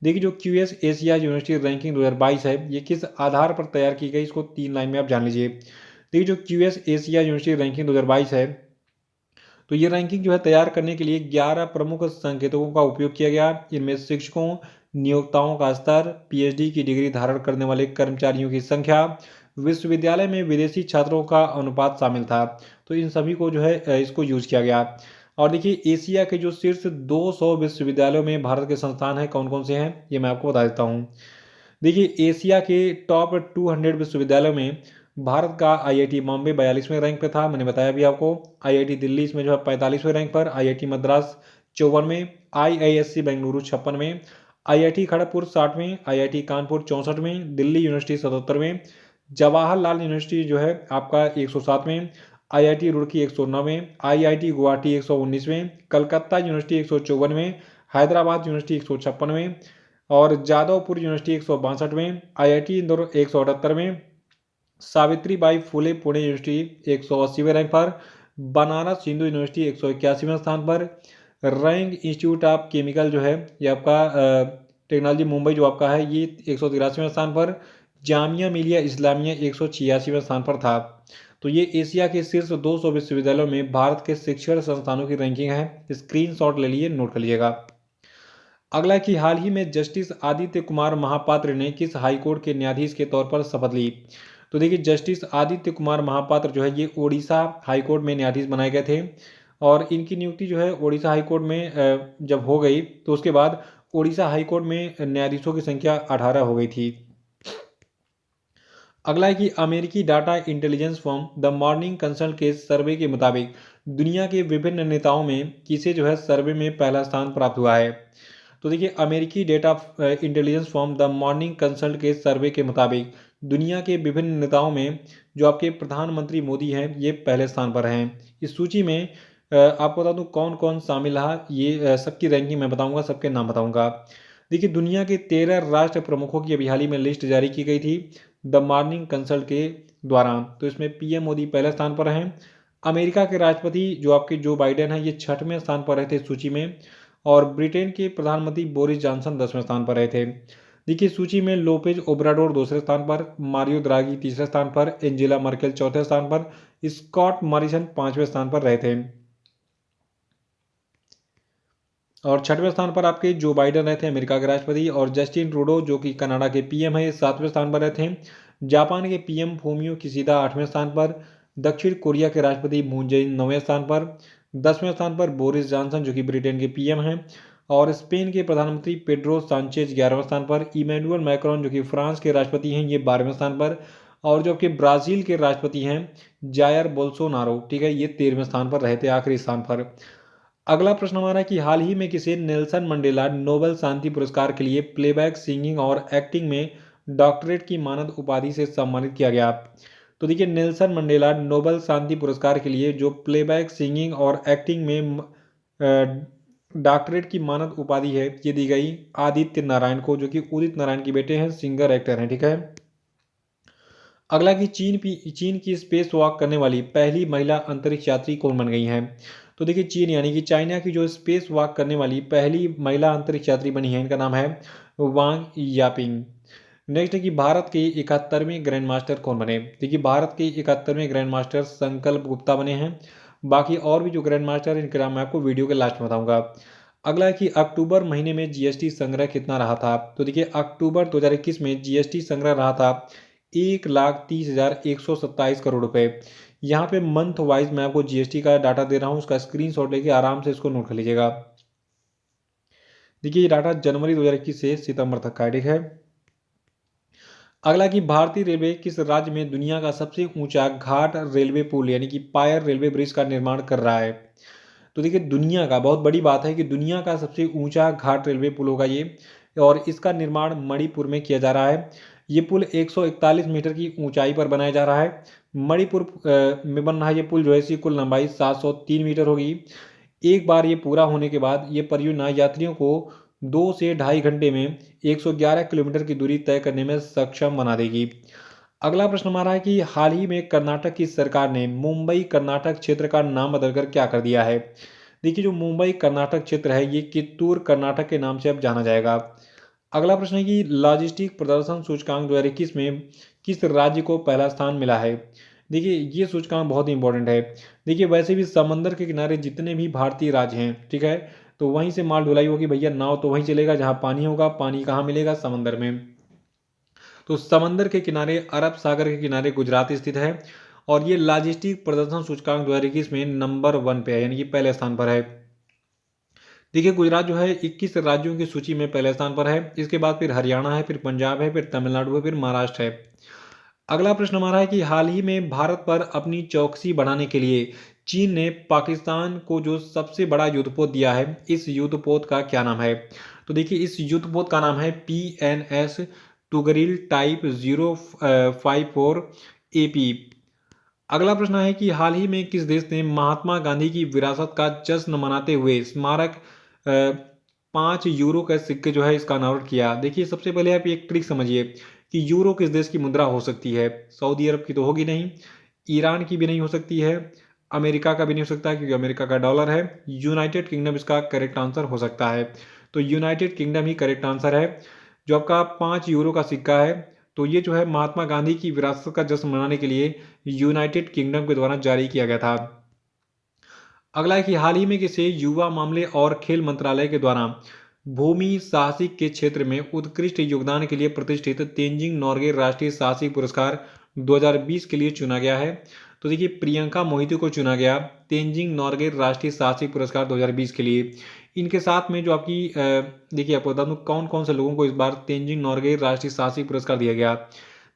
देखिए जो QS एशिया यूनिवर्सिटी रैंकिंग 2022 है ये किस आधार पर तैयार की गई इसको 3 लाइन में आप जान लीजिए। देखिए जो QS एशिया यूनिवर्सिटी रैंकिंग 2022 है तो ये रैंकिंग जो है तैयार करने के लिए 11 प्रमुख संकेतकों का उपयोग किया गया। इनमें शिक्षकों, नियोक्ताओं का स्तर, PhD की डिग्री धारण करने वाले कर्मचारियों की संख्या, विश्वविद्यालय में विदेशी छात्रों का अनुपात शामिल था। तो इन सभी को जो है इसको यूज किया गया। और देखिए एशिया के जो शीर्ष 200 विश्वविद्यालयों में भारत के संस्थान हैं कौन कौन से हैं ये मैं आपको बता देता हूँ। देखिए एशिया के टॉप 200 विश्वविद्यालयों में भारत का IIT बॉम्बे 42वें रैंक पे था, मैंने बताया भी आपको। IIT दिल्ली इसमें जो है 45वें रैंक पर, IIT मद्रास 54वें, IISc बेंगलुरु 56वें, IIT खड़गपुर 60वें, IIT कानपुर 64वें, दिल्ली यूनिवर्सिटी 77वें, जवाहरलाल यूनिवर्सिटी जो है आपका 107वें, IIT रुड़की 109वें, IIT गुवाहाटी 119वें, कलकत्ता यूनिवर्सिटी 154वें, हैदराबाद यूनिवर्सिटी 156वें और जादवपुर यूनिवर्सिटी 162वें, IIT इंदौर 178वें, सावित्री बाई फुले पुणे यूनिवर्सिटी 180वें रैंक पर, बनारस हिंदू यूनिवर्सिटी 181वें स्थान पर, रैंग इंस्टीट्यूट ऑफ केमिकल जो है ये आपका टेक्नोलॉजी मुंबई जो आपका है ये 183वें स्थान पर, जामिया मिलिया इस्लामिया 186वें स्थान पर था। तो ये एशिया के शीर्ष 200 विश्वविद्यालयों में भारत के शिक्षण संस्थानों की रैंकिंग है। स्क्रीनशॉट ले लिए, नोट कर लीजिएगा। अगला कि हाल ही में जस्टिस आदित्य कुमार महापात्र ने किस हाईकोर्ट के न्यायाधीश के तौर पर शपथ ली? तो देखिए जस्टिस आदित्य कुमार महापात्र जो है ये ओडिशा हाईकोर्ट में न्यायाधीश बनाए गए थे और इनकी नियुक्ति जो है ओडिशा हाईकोर्ट में जब हो गई तो उसके बाद ओडिशा हाईकोर्ट में न्यायाधीशों की संख्या 18 हो गई थी। अगला है कि अमेरिकी data intelligence firm the morning consult के सर्वे के मुताबिक दुनिया के विभिन्न नेताओं में किसे जो है सर्वे में पहला स्थान प्राप्त हुआ है। तो देखिए अमेरिकी data intelligence firm the morning consult के सर्वे के मुताबिक दुनिया के विभिन्न नेताओं में जो आपके प्रधानमंत्री मोदी हैं ये पहले स्थान पर हैं। इस सूची में आपको बता दूं कौन कौन शामिल है, ये सबकी रैंकिंग मैं बताऊंगा, सबके नाम बताऊंगा। देखिए दुनिया के 13 राष्ट्र प्रमुखों की अभी हाल ही में लिस्ट जारी की गई थी द मॉर्निंग कंसल्ट के द्वारा। तो इसमें पीएम मोदी पहले स्थान पर हैं। अमेरिका के राष्ट्रपति जो आपके जो बाइडेन है ये 6वें स्थान पर रहे थे इस सूची में। और ब्रिटेन के प्रधानमंत्री बोरिस जॉनसन 10वें स्थान पर रहे थे। देखिए सूची में लोपेज ओब्राडोर दूसरे स्थान पर, मारियो द्रागी तीसरे स्थान पर, एंजेला मर्केल चौथे स्थान पर, स्कॉट मॉरिसन 5वें स्थान पर रहे थे। और 6वें स्थान पर आपके जो बाइडेन रहे थे अमेरिका के राष्ट्रपति, और जस्टिन ट्रूडो जो कि कनाडा के पीएम है 7वें स्थान पर रहे थे। जापान के पीएम फूमियो किशिदा 8वें स्थान पर, दक्षिण कोरिया के राष्ट्रपति मून जे इन 9वें स्थान पर, 10वें स्थान पर बोरिस जॉनसन जो कि ब्रिटेन के पीएम हैं, और स्पेन के प्रधानमंत्री पेड्रो सांचेज 11वें स्थान पर, इमैनुअल मैक्रोन जो कि फ्रांस के राष्ट्रपति हैं ये 12वें स्थान पर, और जो कि ब्राज़ील के राष्ट्रपति हैं जायर बोल्सोनारो, ठीक है, ये 13वें स्थान पर रहे थे, आखिरी स्थान पर। अगला प्रश्न हमारा है कि हाल ही में किसे नेल्सन मंडेला नोबेल शांति पुरस्कार के लिए प्लेबैक सिंगिंग और एक्टिंग में डॉक्टरेट की मानद उपाधि से सम्मानित किया गया। तो देखिए नेल्सन मंडेला नोबेल शांति पुरस्कार के लिए जो प्लेबैक सिंगिंग और एक्टिंग में डॉक्टरेट की मानद उपाधि है ये दी गई आदित्य नारायण को, जो कि उदित नारायण के बेटे हैं, सिंगर एक्टर हैं, ठीक है। अगला कि चीन की स्पेस वॉक करने वाली पहली महिला अंतरिक्ष यात्री कौन बन गई हैं। तो देखिए चीन यानी कि चाइना की जो स्पेस वॉक करने वाली पहली महिला अंतरिक्ष यात्री बनी है इनका नाम है वांग यापिंग। नेक्स्ट है कि भारत के 71वें ग्रैंड मास्टर कौन बने। देखिए भारत के 71वें ग्रैंड मास्टर संकल्प गुप्ता बने हैं। बाकी और भी जो ग्रैंड मास्टर इनके नाम मैं आपको वीडियो के लास्ट में बताऊंगा। अगला है कि अक्टूबर महीने में जीएसटी संग्रह कितना रहा था। तो देखिए अक्टूबर 2021 में जीएसटी संग्रह रहा था 1,30,127 करोड़ रुपए। यहाँ पे मंथ वाइज मैं आपको जीएसटी का डाटा दे रहा हूँ, उसका स्क्रीनशॉट लेके आराम से इसको नोट कर लीजिएगा। देखिए ये डाटा जनवरी 2021 से सितंबर तक का है, ठीक है। अगला कि भारतीय रेलवे किस राज्य में दुनिया का सबसे ऊंचा घाट रेलवे पुल यानी कि पायर रेलवे ब्रिज का निर्माण कर रहा है। तो देखिए दुनिया का, बहुत बड़ी बात है कि दुनिया का सबसे ऊंचा घाट रेलवे पुल होगा ये, और इसका निर्माण मणिपुर में किया जा रहा है। ये पुल 141 मीटर की ऊंचाई पर बनाया जा रहा है। मणिपुर में बन रहा है ये पुल, जो है इसकी कुल लंबाई 703 मीटर होगी। एक बार ये पूरा होने के बाद ये परियोजना यात्रियों को 2 से ढाई घंटे में 111 किलोमीटर की दूरी तय करने में सक्षम बना देगी। अगला प्रश्न हमारा है कि हाल ही में कर्नाटक की सरकार ने मुंबई कर्नाटक क्षेत्र का नाम बदलकर क्या कर दिया है। देखिए जो मुंबई कर्नाटक क्षेत्र है ये कित्तूर कर्नाटक के नाम से अब जाना जाएगा। अगला प्रश्न है कि लॉजिस्टिक प्रदर्शन सूचकांक 2021 में किस राज्य को पहला स्थान मिला है। देखिए ये सूचकांक बहुत ही इंपॉर्टेंट है। देखिए वैसे भी समंदर के किनारे जितने भी भारतीय राज्य हैं, ठीक है, तो वहीं से माल ढुलाई होगी भैया, नाव तो वहीं चलेगा जहां पानी होगा। पानी कहाँ मिलेगा, समंदर में। तो समंदर के किनारे, अरब सागर के किनारे गुजरात स्थित है, और ये लॉजिस्टिक प्रदर्शन सूचकांक 2021 में नंबर 1 पे है, यानी कि पहले स्थान पर है। देखिए गुजरात जो है 21 राज्यों की सूची में पहले स्थान पर है। इसके बाद फिर हरियाणा है, फिर पंजाब है, फिर तमिलनाडु है, फिर महाराष्ट्र है। अगला प्रश्न हमारा है कि हाल ही में भारत पर अपनी चौकसी बढ़ाने के लिए चीन ने पाकिस्तान को जो सबसे बड़ा युद्धपोत दिया है, इस युद्धपोत का क्या नाम है। तो देखिए इस युद्धपोत का नाम है PNS टुगरिल टाइप 054 AP। अगला प्रश्न है कि हाल ही में किस देश ने महात्मा गांधी की विरासत का जश्न मनाते हुए स्मारक 5 यूरो का सिक्के जो है इसका अनावरण किया। देखिए सबसे पहले आप एक ट्रिक समझिए कि यूरो किस देश की मुद्रा हो सकती है। सऊदी अरब की तो होगी नहीं, ईरान की भी नहीं हो सकती है, अमेरिका का भी नहीं हो सकता क्योंकि अमेरिका का डॉलर है, यूनाइटेड किंगडम इसका करेक्ट आंसर हो सकता है। तो यूनाइटेड किंगडम ही करेक्ट आंसर है। जो आपका 5 यूरो का सिक्का है, तो ये जो है महात्मा गांधी की विरासत का जश्न मनाने के लिए यूनाइटेड किंगडम के द्वारा जारी किया गया था। अगला है कि हाल ही में किसे युवा मामले और खेल मंत्रालय के द्वारा भूमि साहसिक के क्षेत्र में उत्कृष्ट योगदान के लिए प्रतिष्ठित तेंजिंग नोर्गे राष्ट्रीय साहसिक पुरस्कार 2020 के लिए चुना गया है। तो देखिए प्रियंका मोहिते को चुना गया तेंजिंग नोर्गे राष्ट्रीय साहसिक पुरस्कार 2020 के लिए। इनके साथ में जो आपकी देखिए आपको बता दूँ कौन कौन से लोगों को इस बार तेंजिंग नॉर्गे राष्ट्रीय साहसिक पुरस्कार दिया गया।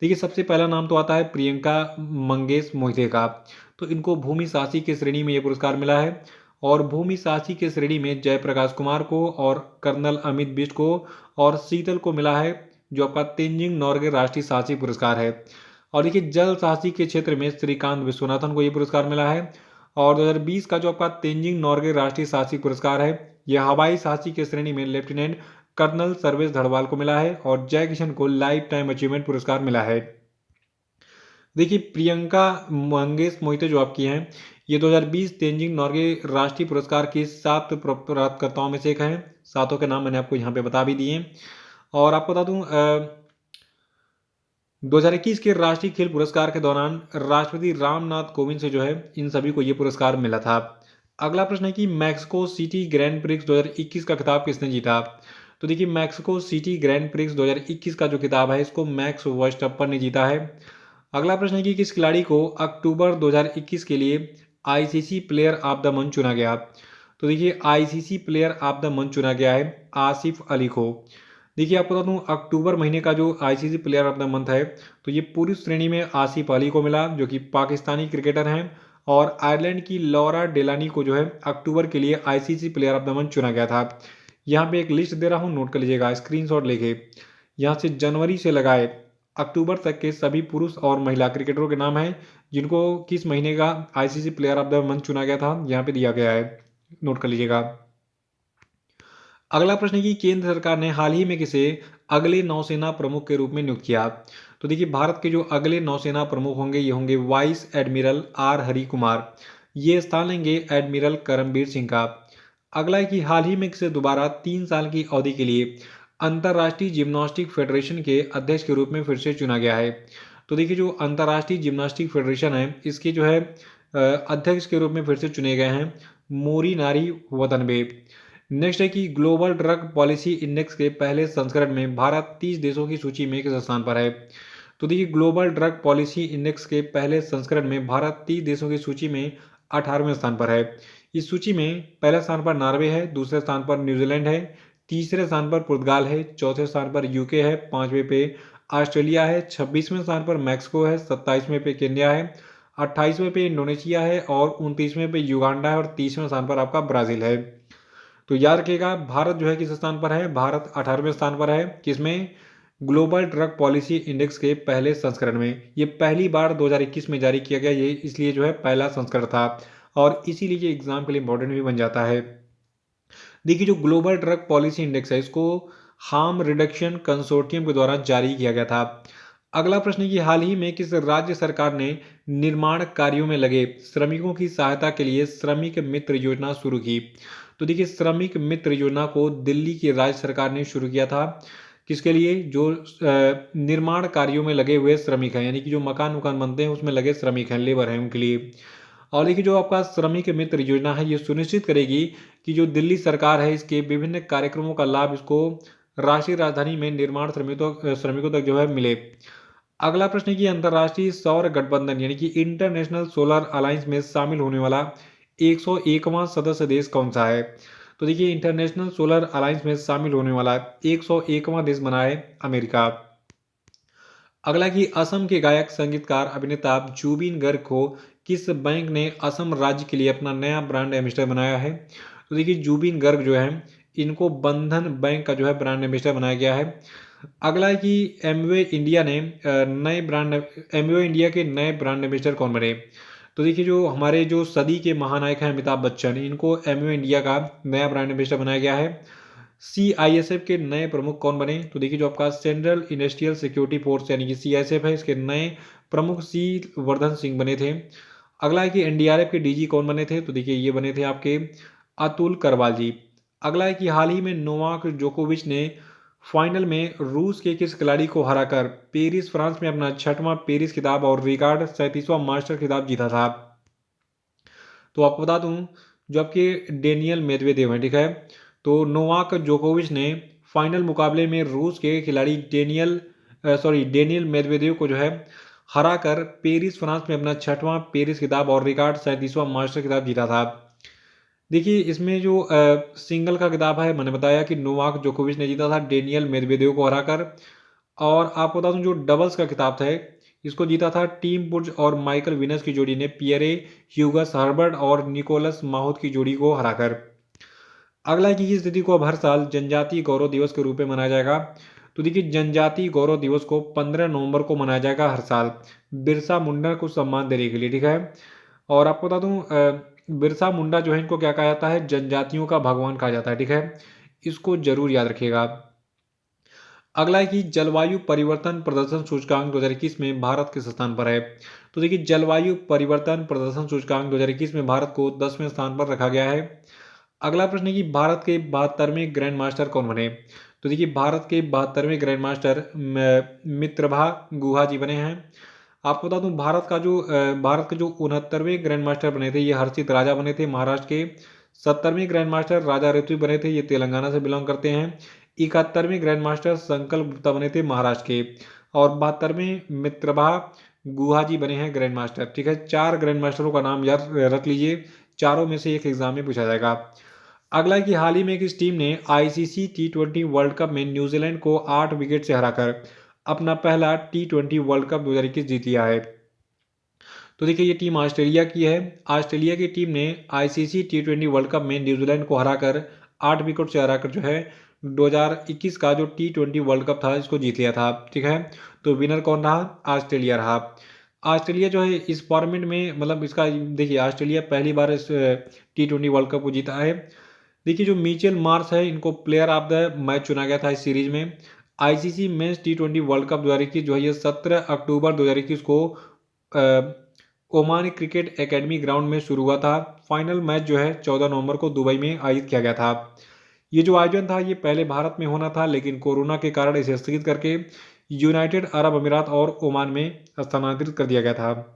देखिए सबसे पहला नाम तो आता है प्रियंका मंगेश मोहिते का। तो इनको भूमि साहसी की श्रेणी में ये पुरस्कार मिला है। और भूमि साहसी की श्रेणी में जयप्रकाश कुमार को और कर्नल अमित बिष्ट को और शीतल को मिला है जो आपका तेंजिंग नॉर्गे राष्ट्रीय साहसी पुरस्कार है। और देखिए जल साहसी के क्षेत्र में श्रीकांत विश्वनाथन को ये पुरस्कार मिला है। और 2020 का जो आपका तेंजिंग नॉर्गे राष्ट्रीय साहसी पुरस्कार है यह हवाई साहसी की श्रेणी में लेफ्टिनेंट कर्नल सर्वेश धड़वाल को मिला है और जय किशन को लाइफ टाइम अचीवमेंट पुरस्कार मिला है। देखिए प्रियंका मंगेश मोहिते जो आपकी हैं ये 2020 तेंजिंग नॉर्गे राष्ट्रीय पुरस्कार के 7 प्राप्तकर्ताओं में से एक हैं। सातों के नाम मैंने आपको यहाँ पे बता भी दिए। और आपको बता दूं 2021 के राष्ट्रीय खेल पुरस्कार के दौरान राष्ट्रपति रामनाथ कोविंद से जो है इन सभी को ये पुरस्कार मिला था। अगला प्रश्न है कि मैक्सिको सिटी ग्रैंड प्रिक्स 2021 का खिताब किसने जीता। तो देखिए मैक्सिको सिटी ग्रैंड प्रिक्स 2021 का जो खिताब है इसको मैक्स वर्स्टप्पन ने जीता है। अगला प्रश्न है कि किस खिलाड़ी को अक्टूबर 2021 के लिए ICC player of the month चुना गया। तो देखिए ICC player of the month चुना गया है आसिफ अली को। देखिए आपको बता दूं अक्टूबर महीने का जो ICC player of the month है तो ये पूरी श्रेणी में आसिफ अली को मिला जो कि पाकिस्तानी क्रिकेटर हैं। और आयरलैंड की लॉरा डेलानी को जो है अक्टूबर के लिए ICC player of the month चुना गया था। यहाँ पे एक लिस्ट दे रहा हूँ नोट कर लीजिएगा स्क्रीनशॉट लेके। यहाँ से जनवरी से लगाए अक्टूबर तक के सभी पुरुष और महिला क्रिकेटरों के नाम हैं जिनको किस महीने का ICC player of the month चुना गया था यहाँ पे दिया गया है नोट कर लीजिएगा। अगला प्रश्न है कि केंद्र सरकार ने हाल ही में किसे अगले नौसेना प्रमुख के रूप में नियुक्त किया। तो देखिए भारत के जो अगले नौसेना प्रमुख होंगे ये होंगे vice admiral R Hari Kumar. ये स्थान लेंगे एडमिरल करमबीर सिंह का। अगला है कि हाल ही में किसे दोबारा 3 साल की अवधि के लिए अंतर्राष्ट्रीय जिम्नास्टिक फेडरेशन के अध्यक्ष के रूप में फिर से चुना गया है। तो देखिए जो अंतर्राष्ट्रीय जिम्नास्टिक फेडरेशन है इसके जो है अध्यक्ष के रूप में फिर से चुने गए हैं मोरी नारी वतनबे। नेक्स्ट है कि ग्लोबल ड्रग पॉलिसी इंडेक्स के पहले संस्करण में भारत 30 देशों की सूची में किस स्थान पर है। तो देखिए ग्लोबल ड्रग पॉलिसी इंडेक्स के पहले संस्करण में भारत 30 देशों की सूची में 18वें स्थान पर है। इस सूची में पहले स्थान पर नॉर्वे है, दूसरे स्थान पर न्यूजीलैंड है, तीसरे स्थान पर पुर्तगाल है, चौथे स्थान पर यूके है, 5वें पे ऑस्ट्रेलिया है, 26वें स्थान पर मैक्सिको है, 27वें पे केन्या है, 28वें पे इंडोनेशिया है और 29वें पे युगांडा है और 30वें स्थान पर आपका ब्राजील है। तो याद रखिएगा भारत जो है किस स्थान पर है, भारत 18वें स्थान पर है किसमें ग्लोबल ड्रग पॉलिसी इंडेक्स के पहले संस्करण में। ये पहली बार 2021 में जारी किया गया ये इसलिए जो है पहला संस्करण था और इसीलिए ये एग्जाम के लिए इंपॉर्टेंट भी बन जाता है। देखिए जो ग्लोबल ड्रग पॉलिसी इंडेक्स है इसको हार्म रिडक्शन कंसोर्टियम के द्वारा जारी किया गया था। अगला प्रश्न है कि हाल ही में किस राज्य सरकार ने निर्माण कार्यों में लगे श्रमिकों की सहायता के लिए श्रमिक मित्र योजना शुरू की। तो देखिए श्रमिक मित्र योजना को दिल्ली की राज्य सरकार ने शुरू किया था किसके लिए जो निर्माण कार्यों में लगे हुए श्रमिक हैं यानी कि जो मकान वकान बनते हैं उसमें लगे श्रमिक हैं लेबर हैं उनके लिए। और देखिए जो आपका श्रमिक मित्र योजना है ये सुनिश्चित करेगी कि जो दिल्ली सरकार है इसके विभिन्न कार्यक्रमों का लाभ इसको राष्ट्रीय राजधानी में निर्माण श्रमिकों तक जो है मिले। अगला प्रश्न है कि अंतर्राष्ट्रीय सौर गठबंधन यानी कि इंटरनेशनल सोलर अलायंस में शामिल होने वाला 101वां सदस्य देश कौन सा है। तो देखिए इंटरनेशनल सोलर अलायंस में शामिल होने वाला 101वां देश बना है अमेरिका। अगला कि असम के गायक संगीतकार अभिनेता जुबिन गर्ग को किस बैंक ने असम राज्य के लिए अपना नया ब्रांड एम्बेसडर बनाया है। तो देखिए जुबिन गर्ग जो है इनको बंधन बैंक का जो है ब्रांड एम्बेसडर बनाया गया है। अगला है कि एमवे इंडिया ने एमवे इंडिया के नए ब्रांड एम्बेसडर कौन बने। तो देखिए जो हमारे जो सदी के महानायक हैं अमिताभ बच्चन इनको एमवे इंडिया का नया ब्रांड एम्बेसडर बनाया गया है। सीआईएसएफ के नए प्रमुख कौन बने। तो देखिए जो आपका सेंट्रल इंडस्ट्रियल सिक्योरिटी फोर्स यानी कि सीआईएसएफ है इसके नए प्रमुख सी वर्धन सिंह बने थे। अगला है कि एनडीआरएफ के डीजी कौन बने थे। तो देखिए ये बने थे आपके अतुल करवाल जी। अगला है कि हाल ही में नोवाक जोकोविच ने फाइनल में रूस के किस खिलाड़ी को हराकर पेरिस फ्रांस में अपना 6वां पेरिस खिताब और रिकॉर्ड 37वां मास्टर खिताब जीता था। तो आपको बता दूं जो आपके डेनियल मेदवेदेव हैं ठीक है। तो नोवाक जोकोविच ने फाइनल मुकाबले में रूस के खिलाड़ी डेनियल मेदवेदेव को जो है हराकर पेरिस फ्रांस में अपना 6वां पेरिस खिताब और रिकॉर्ड 37वां मास्टर खिताब जीता था। देखिए इसमें जो सिंगल का खिताब है, मैंने बताया कि नोवाक जोकोविच ने जीता था डेनियल मेदवेदेव को हराकर। और आपको बता दूं जो डबल्स का खिताब था इसको जीता था टीम पुर्ज और माइकल विनस की जोड़ी ने पियरे ह्यूगस हर्बर्ट और निकोलस माहुत की जोड़ी को हराकर। अगला है कि इस तिथि को अब हर साल जनजातीय गौरव दिवस के रूप में मनाया जाएगा। तो देखिए जनजातीय गौरव दिवस को 15 नवंबर को मनाया जाएगा हर साल, बिरसा मुंडा को सम्मान देने के लिए, ठीक है। और आपको बता दूं बिरसा मुंडा जो है इनको क्या कहा जाता है, जनजातियों का भगवान कहा जाता है, ठीक है। इसको जरूर याद रखिएगा। अगला है कि जलवायु परिवर्तन प्रदर्शन सूचकांक 2021 में भारत किस स्थान पर है। तो देखिए जलवायु परिवर्तन प्रदर्शन सूचकांक 2021 में भारत को 10वें स्थान पर रखा गया है। अगला प्रश्न है कि भारत के 72वें ग्रैंड मास्टर कौन बने। तो देखिए भारत के 72वें ग्रैंड मास्टर मित्रभा गुहा जी बने हैं। आपको बता दूं भारत के जो 69वें ग्रैंड मास्टर बने थे ये हर्षित राजा बने थे महाराष्ट्र के। 70वें ग्रैंड मास्टर राजा ऋतु बने थे, ये तेलंगाना से बिलोंग करते हैं। 71वें ग्रैंड मास्टर संकल्प गुप्ता बने थे महाराष्ट्र के। और 72वें मित्रभा गुहा जी बने हैं ग्रैंड मास्टर, ठीक है। 4 ग्रैंड मास्टरों का नाम याद रख लीजिए, चारों में से एक एग्जाम में पूछा जाएगा। अगला है कि हाल ही में किस टीम ने आईसीसी टी20 वर्ल्ड कप में न्यूजीलैंड को 8 विकेट से हराकर अपना पहला टी20 वर्ल्ड कप 2021 जीत लिया है। तो देखिए ये टीम ऑस्ट्रेलिया की है। ऑस्ट्रेलिया की टीम ने आईसीसी टी20 वर्ल्ड कप में न्यूजीलैंड को हराकर 8 विकेट से हराकर जो है 2021 का जो टी20 वर्ल्ड कप था इसको जीत लिया था, ठीक है। तो विनर कौन रहा, ऑस्ट्रेलिया रहा। ऑस्ट्रेलिया जो है इस फॉर्मेट में मतलब इसका देखिए ऑस्ट्रेलिया पहली बार इस टी20 वर्ल्ड कप को जीता है। देखिए जो मिचेल मार्श है इनको प्लेयर ऑफ द मैच चुना गया था इस सीरीज में। आईसीसी मेंस टी20 वर्ल्ड कप 2021 जो है ये 17 अक्टूबर 2021 को ओमान क्रिकेट एकेडमी ग्राउंड में शुरू हुआ था। फाइनल मैच जो है 14 नवंबर को दुबई में आयोजित किया गया था। ये जो आयोजन था ये पहले भारत में होना था, लेकिन कोरोना के कारण इसे स्थगित करके यूनाइटेड अरब अमीरात और ओमान में स्थानांतरित कर दिया गया था।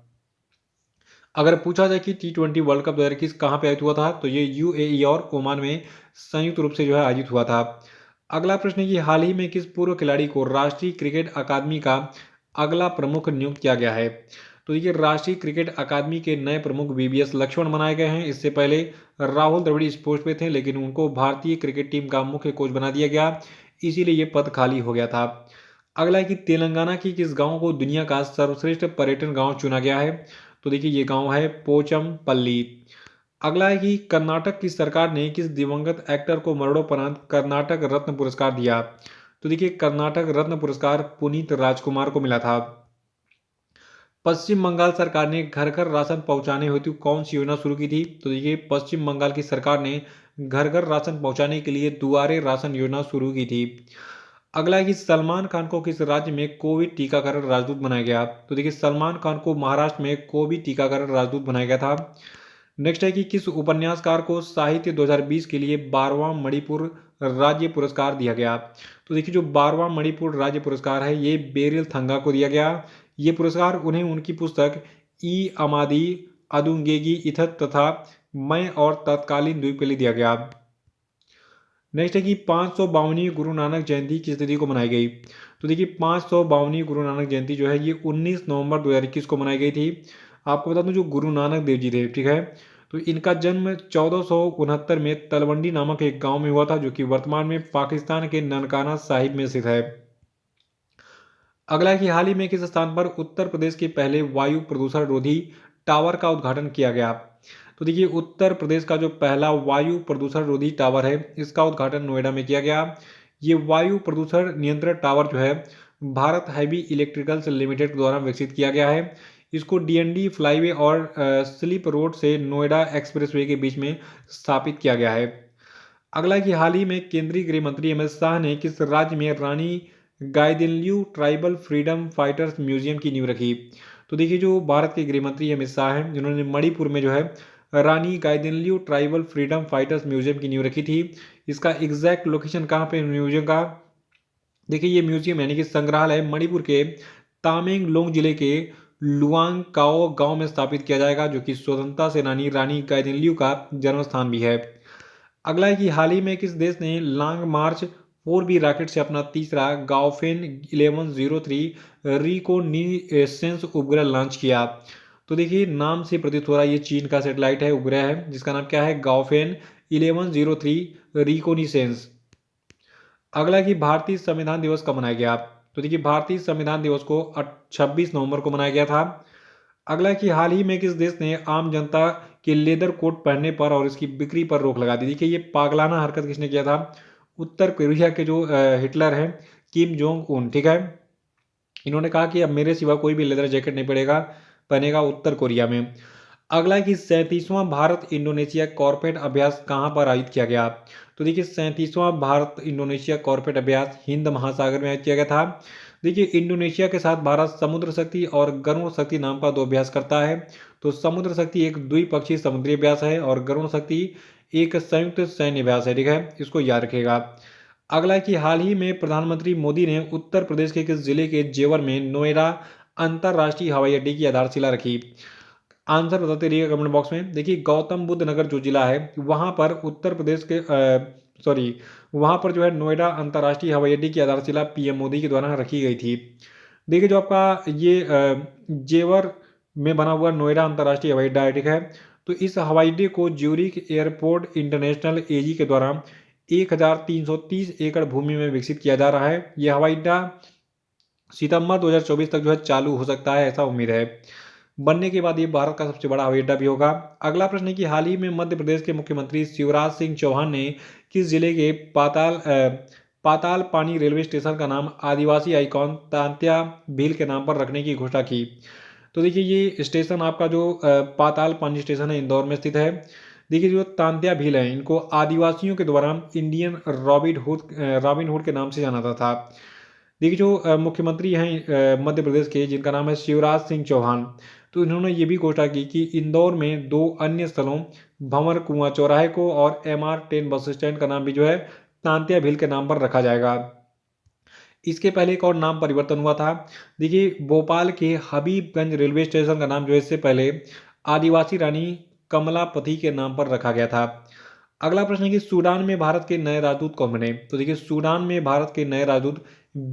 अगर पूछा जाए कि टी20 वर्ल्ड कप 2021 कहाँ पे आयोजित हुआ था, तो ये यूएई और ओमान में संयुक्त रूप से जो है आयोजित हुआ था। अगला प्रश्न है कि हाल ही में किस पूर्व खिलाड़ी को राष्ट्रीय क्रिकेट अकादमी का अगला प्रमुख नियुक्त किया गया है। तो देखिए राष्ट्रीय क्रिकेट अकादमी के नए प्रमुख वीवीएस लक्ष्मण बनाए गए हैं। इससे पहले राहुल द्रविड़ इस पोस्ट पे थे, लेकिन उनको भारतीय क्रिकेट टीम का मुख्य कोच बना दिया गया, इसीलिए ये पद खाली हो गया था। अगला है कि तेलंगाना की किस गांव को दुनिया का सर्वश्रेष्ठ पर्यटन गांव चुना गया है। तो देखिए ये गांव है पोचमपल्ली। अगला है कि कर्नाटक की सरकार ने किस दिवंगत एक्टर को मरणोपरांत कर्नाटक रत्न पुरस्कार दिया। तो देखिए कर्नाटक रत्न पुरस्कार पुनीत राजकुमार को मिला था। पश्चिम बंगाल सरकार ने घर घर राशन पहुंचाने हेतु कौन सी योजना शुरू की थी। तो देखिए पश्चिम बंगाल की सरकार ने घर घर राशन पहुंचाने के लिए दुआरे राशन योजना शुरू की थी। अगला है कि सलमान खान को किस राज्य में कोविड टीकाकरण राजदूत बनाया गया। तो देखिए सलमान खान को महाराष्ट्र में कोविड टीकाकरण राजदूत बनाया गया था। नेक्स्ट है कि किस उपन्यासकार को साहित्य 2020 के लिए 12वां मणिपुर राज्य पुरस्कार दिया गया। तो देखिए जो 12वां मणिपुर राज्य पुरस्कार है ये बेरिल थंगा को दिया गया। ये पुरस्कार उन्हें उनकी पुस्तक ई अमादी अदुंगेगी इथत तथा मैं और तत्कालीन द्वीप के लिए दिया गया। नेक्स्ट है कि 552वीं गुरु नानक जयंती किस तिथि को मनाई गई। तो देखिए 552वीं गुरु नानक जयंती जो है ये 19 नवंबर 2021 को मनाई गई थी। आपको बता दूं जो गुरु नानक देव जी थे, ठीक है, तो इनका जन्म 1469 में तलवंडी नामक एक गांव में हुआ था, जो कि वर्तमान में पाकिस्तान के ननकाना साहिब में स्थित है। अगला है कि हाल ही में किस स्थान पर उत्तर प्रदेश के पहले वायु प्रदूषण रोधी टावर का उद्घाटन किया गया। तो देखिए उत्तर प्रदेश का जो पहला वायु प्रदूषण रोधी टावर है इसका उद्घाटन नोएडा में किया गया। ये वायु प्रदूषण नियंत्रण टावर जो है भारत हैवी इलेक्ट्रिकल्स लिमिटेड द्वारा विकसित किया गया है। इसको डीएनडी फ्लाईवे और स्लिप रोड से नोएडा एक्सप्रेसवे के बीच में स्थापित किया गया है। अगला है कि हाल ही में केंद्रीय गृह मंत्री अमित शाह ने किस राज्य में Rani Gaidinliu tribal freedom fighters museum की नींव रखी। तो देखिए जो भारत के गृह मंत्री अमित शाह हैं जिन्होंने मणिपुर में जो है Rani Gaidinliu tribal freedom fighters museum की नींव रखी थी। इसका एग्जैक्ट लोकेशन कहाँ पे म्यूजियम का, देखिए ये म्यूजियम यानी कि संग्रहालय मणिपुर के तामेंगलोंग जिले के लुआंग काओ गांव में स्थापित किया जाएगा, जो कि स्वतंत्रता सेनानी रानी गाइदिन्ल्यू का जन्म स्थान भी है। अगला है कि हाल ही में किस देश ने लॉन्ग मार्च 4B रॉकेट से अपना तीसरा गाओफेन 1103 रिकोनीसेंस उपग्रह लॉन्च किया। तो देखिए नाम से प्रतीत हो रहा है ये चीन का सैटेलाइट है, उपग्रह है, जिसका नाम क्या है, गाओफेन 1103 रिकोनिसेंस। अगला कि भारतीय संविधान दिवस कब मनाया गया। तो देखिए भारतीय संविधान दिवस को 26 नवंबर को मनाया गया था। अगला कि हाल ही में किस देश ने आम जनता के लेदर कोट पहनने पर और इसकी बिक्री पर रोक लगा दी। देखिए ये पागलाना हरकत किसने किया था, उत्तर कोरिया के जो हिटलर हैं, किम जोंग उन, ठीक है। इन्होंने कहा कि अब मेरे सिवा कोई भी लेदर जैकेट नहीं पहनेगा उत्तर कोरिया में। अगला है कि 37वां भारत इंडोनेशिया कॉर्पोरेट अभ्यास कहाँ पर आयोजित किया गया। तो देखिए 37वां भारत इंडोनेशिया कॉर्पोरेट अभ्यास हिंद महासागर में आयोजित किया गया था। देखिए इंडोनेशिया के साथ भारत समुद्र शक्ति और गरुण शक्ति नाम का 2 अभ्यास करता है। तो समुद्र शक्ति एक द्विपक्षीय समुद्री अभ्यास है और गरुण शक्ति एक संयुक्त सैन्य अभ्यास है, ठीक है, इसको याद रखेगा। अगला है कि हाल ही में प्रधानमंत्री मोदी ने उत्तर प्रदेश के किस जिले के जेवर में नोएडा अंतरराष्ट्रीय हवाई अड्डे की आधारशिला रखी। आंसर बताते रहिए कमेंट बॉक्स में। देखिए गौतम बुद्ध नगर जो जिला है वहां पर उत्तर प्रदेश के सॉरी वहां पर जो है नोएडा अंतरराष्ट्रीय हवाई अड्डे की आधारशिला पीएम मोदी के द्वारा रखी गई थी। देखिए जो आपका ये जेवर में बना हुआ नोएडा अंतरराष्ट्रीय हवाई अड्डा है, ठीक है। तो इस हवाई अड्डे को ज्यूरिख एयरपोर्ट इंटरनेशनल एजी के द्वारा 1330 एकड़ भूमि में विकसित किया जा रहा है। यह हवाई अड्डा सितंबर 2024 तक जो है चालू हो सकता है, ऐसा उम्मीद है। बनने के बाद ये भारत का सबसे बड़ा हवाई अड्डा भी होगा। अगला प्रश्न है कि हाल ही में मध्य प्रदेश के मुख्यमंत्री शिवराज सिंह चौहान ने किस जिले के पाताल पानी रेलवे स्टेशन का नाम आदिवासी आइकॉन तांत्या भील के नाम पर रखने की घोषणा की। तो देखिए ये स्टेशन आपका जो पाताल पानी स्टेशन है इंदौर में स्थित है। देखिए जो तांत्या भील है इनको आदिवासियों के द्वारा इंडियन रॉबिन हुड के नाम से जाना जाता था। देखिए जो मुख्यमंत्री हैं मध्य प्रदेश के, जिनका नाम है शिवराज सिंह चौहान, तो इन्होंने ये भी घोषणा की कि इंदौर में 2 अन्य स्थलों भंवर कुआं चौराहे को और MR10 बस स्टैंड का नाम भी जो है तांत्या भील के नाम पर रखा जाएगा। इसके पहले एक और नाम परिवर्तन हुआ था। देखिए भोपाल के हबीबगंज रेलवे स्टेशन का नाम जो है इससे पहले आदिवासी रानी कमलापति के नाम पर रखा गया था। अगला प्रश्न है कि सूडान में भारत के नए राजदूत कौन बने। तो देखिए सूडान में भारत के नए राजदूत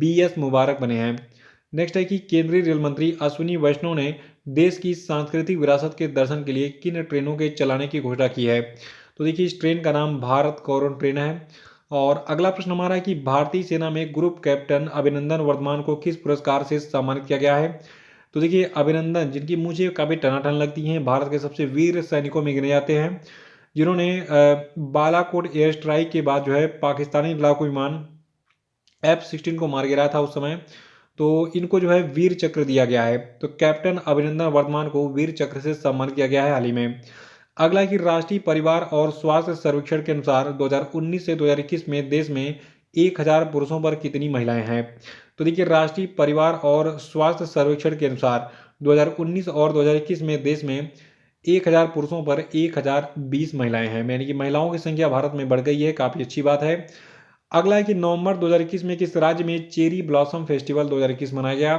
BS मुबारक बने हैं। नेक्स्ट है कि केंद्रीय रेल मंत्री अश्विनी वैष्णव ने देश की सांस्कृतिक विरासत के दर्शन के लिए किन ट्रेनों के चलाने की घोषणा की है। तो देखिए इस ट्रेन का नाम भारत गौरव ट्रेन है। और अगला प्रश्न हमारा है कि भारतीय सेना में ग्रुप कैप्टन अभिनंदन वर्धमान को किस पुरस्कार से सम्मानित किया गया है। तो देखिए अभिनंदन, जिनकी मुझे काफ़ी टनाटन लगती हैं, भारत के सबसे वीर सैनिकों में गिने जाते हैं, जिन्होंने बालाकोट एयर स्ट्राइक के बाद जो है पाकिस्तानी लड़ाकू विमान F-16 को मार गिराया था उस समय। तो इनको जो है वीर चक्र दिया गया है। तो कैप्टन अभिनंदन वर्धमान को वीर चक्र से सम्मानित किया गया है हाल ही में। अगला है कि राष्ट्रीय परिवार और स्वास्थ्य सर्वेक्षण के अनुसार 2019 से 2021 में देश में 1000 पुरुषों पर कितनी महिलाएं हैं। तो देखिए राष्ट्रीय परिवार और स्वास्थ्य सर्वेक्षण के अनुसार 2019 और 2021 में देश में 1000 पुरुषों पर 1020 महिलाएं हैं, यानी कि महिलाओं की संख्या भारत में बढ़ गई है, काफ़ी अच्छी बात है। अगला है कि नवंबर 2021 में किस राज्य में चेरी ब्लॉसम फेस्टिवल 2021 मनाया गया।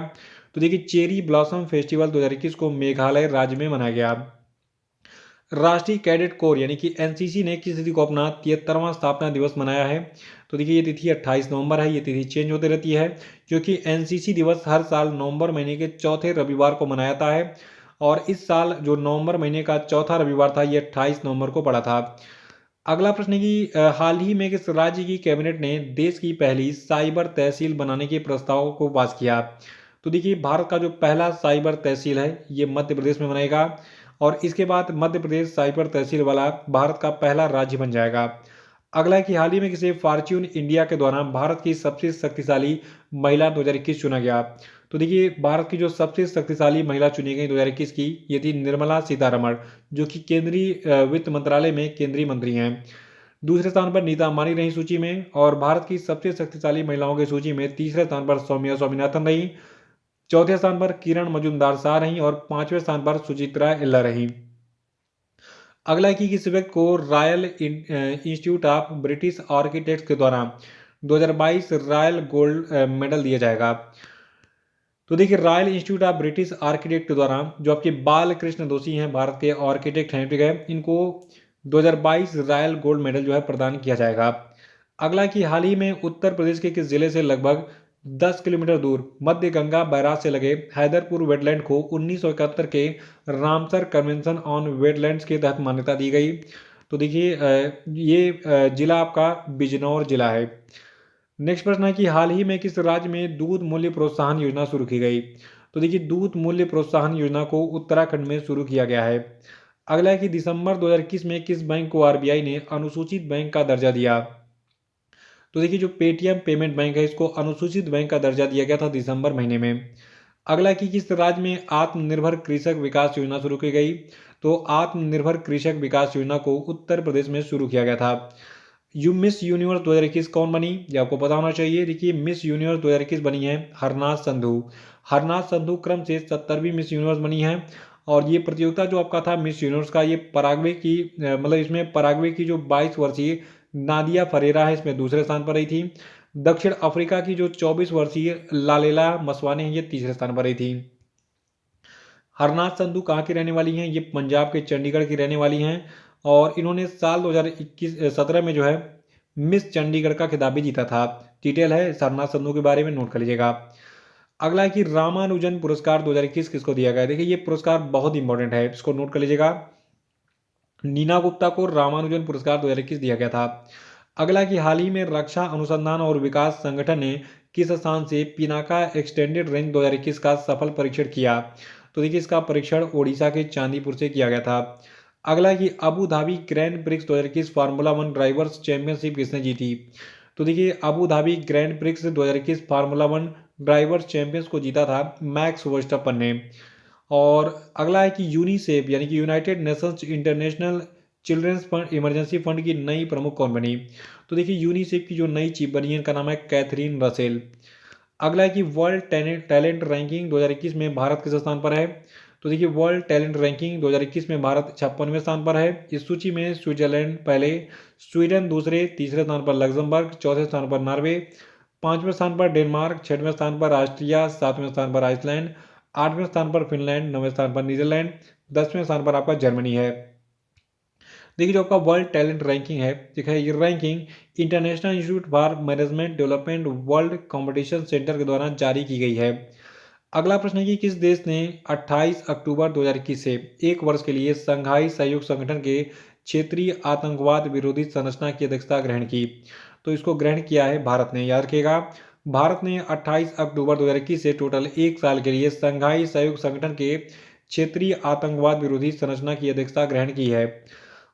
तो देखिए चेरी ब्लॉसम फेस्टिवल 2021 को मेघालय राज्य में मनाया गया। राष्ट्रीय कैडेट कोर यानी कि NCC ने किस तिथि को अपना 73वां स्थापना दिवस मनाया है। तो देखिए ये तिथि 28 नवंबर है। ये तिथि चेंज होती रहती है क्योंकि NCC दिवस हर साल नवंबर महीने के चौथे रविवार को मनाया जाता है और इस साल जो नवंबर महीने का चौथा रविवार था ये 28 नवंबर को पड़ा था। अगला प्रश्न है कि हाल ही में किस राज्य की कैबिनेट ने देश की पहली साइबर तहसील बनाने के प्रस्ताव को पास किया। तो देखिए भारत का जो पहला साइबर तहसील है ये मध्य प्रदेश में बनेगा और इसके बाद मध्य प्रदेश साइबर तहसील वाला भारत का पहला राज्य बन जाएगा। अगला है कि हाल ही में किसे फॉर्च्यून इंडिया के द्वारा भारत की सबसे शक्तिशाली महिला 2021 चुना गया। तो देखिए भारत की जो सबसे शक्तिशाली महिला चुनी गई 2021 की, ये थी निर्मला सीतारमण, जो कि केंद्रीय वित्त मंत्रालय में केंद्रीय मंत्री हैं। दूसरे स्थान पर नीता अंबानी रही सूची में और भारत की सबसे शक्तिशाली महिलाओं की सूची में तीसरे स्थान पर सौम्या स्वामीनाथन रही, चौथे स्थान पर किरण मजूमदार शाह रही और पांचवें स्थान पर सुचित्रा एल्ला रही। अगला है कि किस व्यक्ति को royal institute of British architects के द्वारा 2022 रॉयल गोल्ड मेडल दिया जाएगा। तो देखिए royal institute of British architect के द्वारा जो आपके बाल कृष्ण दोषी हैं, भारत के आर्किटेक्ट हैं, ठीक है, इनको 2022 रॉयल गोल्ड मेडल जो है प्रदान किया जाएगा। अगला कि हाल ही में उत्तर प्रदेश के किस जिले से लगभग 10 किलोमीटर दूर मध्य गंगा बैराज से लगे हैदरपुर वेटलैंड को 1971 के रामसर कन्वेंशन ऑन वेटलैंड्स के तहत मान्यता दी गई। तो देखिए ये जिला आपका बिजनौर जिला है। नेक्स्ट प्रश्न है कि हाल ही में किस राज्य में दूध मूल्य प्रोत्साहन योजना शुरू की गई। तो देखिए दूध मूल्य प्रोत्साहन योजना को उत्तराखंड में शुरू किया गया है। अगला है कि दिसंबर 2021 में किस बैंक को आरबीआई ने अनुसूचित बैंक का दर्जा दिया। तो देखिए जो पेटीएम पेमेंट बैंक है इसको अनुसूचित बैंक का दर्जा दिया गया था दिसंबर महीने में। अगला कि किस राज्य में आत्मनिर्भर कृषक विकास योजना शुरू की गई। तो आत्मनिर्भर कृषक विकास योजना को उत्तर प्रदेश में शुरू किया गया था। मिस यूनिवर्स 2021 कौन बनी, ये आपको पता होना चाहिए। देखिए मिस यूनिवर्स 2021 बनी है हरनाथ संधू। हरनाथ संधू क्रम से 70वीं मिस यूनिवर्स बनी है। और ये प्रतियोगिता जो आपका था मिस यूनिवर्स का, ये पराग्वे की मतलब इसमें पराग्वे की जो 22 वर्षीय नादिया फरेरा है इसमें दूसरे स्थान पर रही थी। दक्षिण अफ्रीका की जो 24 वर्षीय लालेला मसवाने हैं ये तीसरे स्थान पर रही थी। हरनाथ संधू कहाँ की रहने वाली हैं, ये पंजाब के चंडीगढ़ की रहने वाली हैं। और इन्होंने साल 2021-17 में जो है मिस चंडीगढ़ का खिताब भी जीता था। डिटेल है हरनाथ संधू के बारे में, नोट कर लीजिएगा। अगला है कि रामानुजन पुरस्कार 2021 किसको दिया गया है। देखिए ये पुरस्कार बहुत इंपॉर्टेंट है, इसको नोट कर लीजिएगा। नीना गुप्ता को रामानुजन पुरस्कार 2021 दिया गया था। अगला कि हाल ही में रक्षा अनुसंधान और विकास संगठन ने किस स्थान से पिनाका एक्सटेंडेड रेंज 2021 का सफल परीक्षण किया। तो देखिए इसका परीक्षण ओडिशा के चांदीपुर से किया गया था। अगला कि Abu Dhabi grand prix 2021 formula one drivers championship किसने जीती। तो देखिए Abu Dhabi grand prix 2021 formula one drivers champions को जीता था मैक्स वर्स्टप्पन ने। और अगला है कि यूनिसेफ यानी कि United Nations International Children's Fund Emergency Fund की नई प्रमुख कौन बनी। तो देखिए यूनिसेफ की जो नई चीफ बनी है इनका नाम है कैथरीन रसेल। अगला है कि वर्ल्ड टैलेंट रैंकिंग 2021 में भारत किस स्थान पर है। तो देखिए वर्ल्ड टैलेंट रैंकिंग 2021 में भारत 56वें स्थान पर है। इस सूची में स्विट्जरलैंड पहले, स्वीडन दूसरे, तीसरे स्थान पर लग्जमबर्ग, चौथे स्थान पर नॉर्वे, पांचवें स्थान पर डेनमार्क, छठवें स्थान पर ऑस्ट्रिया, सातवें स्थान पर आइसलैंड, आठवें स्थान पर फिनलैंड, नौवें स्थान पर नीदरलैंड, 10वें स्थान पर आपका जर्मनी है। देखिए जो आपका वर्ल्ड टैलेंट रैंकिंग है, देखिए ये ranking international institute for management development world competition centre के द्वारा जारी की गई है। अगला प्रश्न है कि किस देश ने 28 अक्टूबर 2021 से एक वर्ष के लिए संघाई सहयोग संगठन के क्षेत्रीय आतंकवाद विरोधी संरचना की अध्यक्षता ग्रहण की। तो इसको ग्रहण किया है भारत ने, याद रखिएगा। भारत ने 28 अक्टूबर 2021 से टोटल एक साल के लिए संघाई सहयोग संगठन के क्षेत्रीय आतंकवाद विरोधी संरचना की अध्यक्षता ग्रहण की है।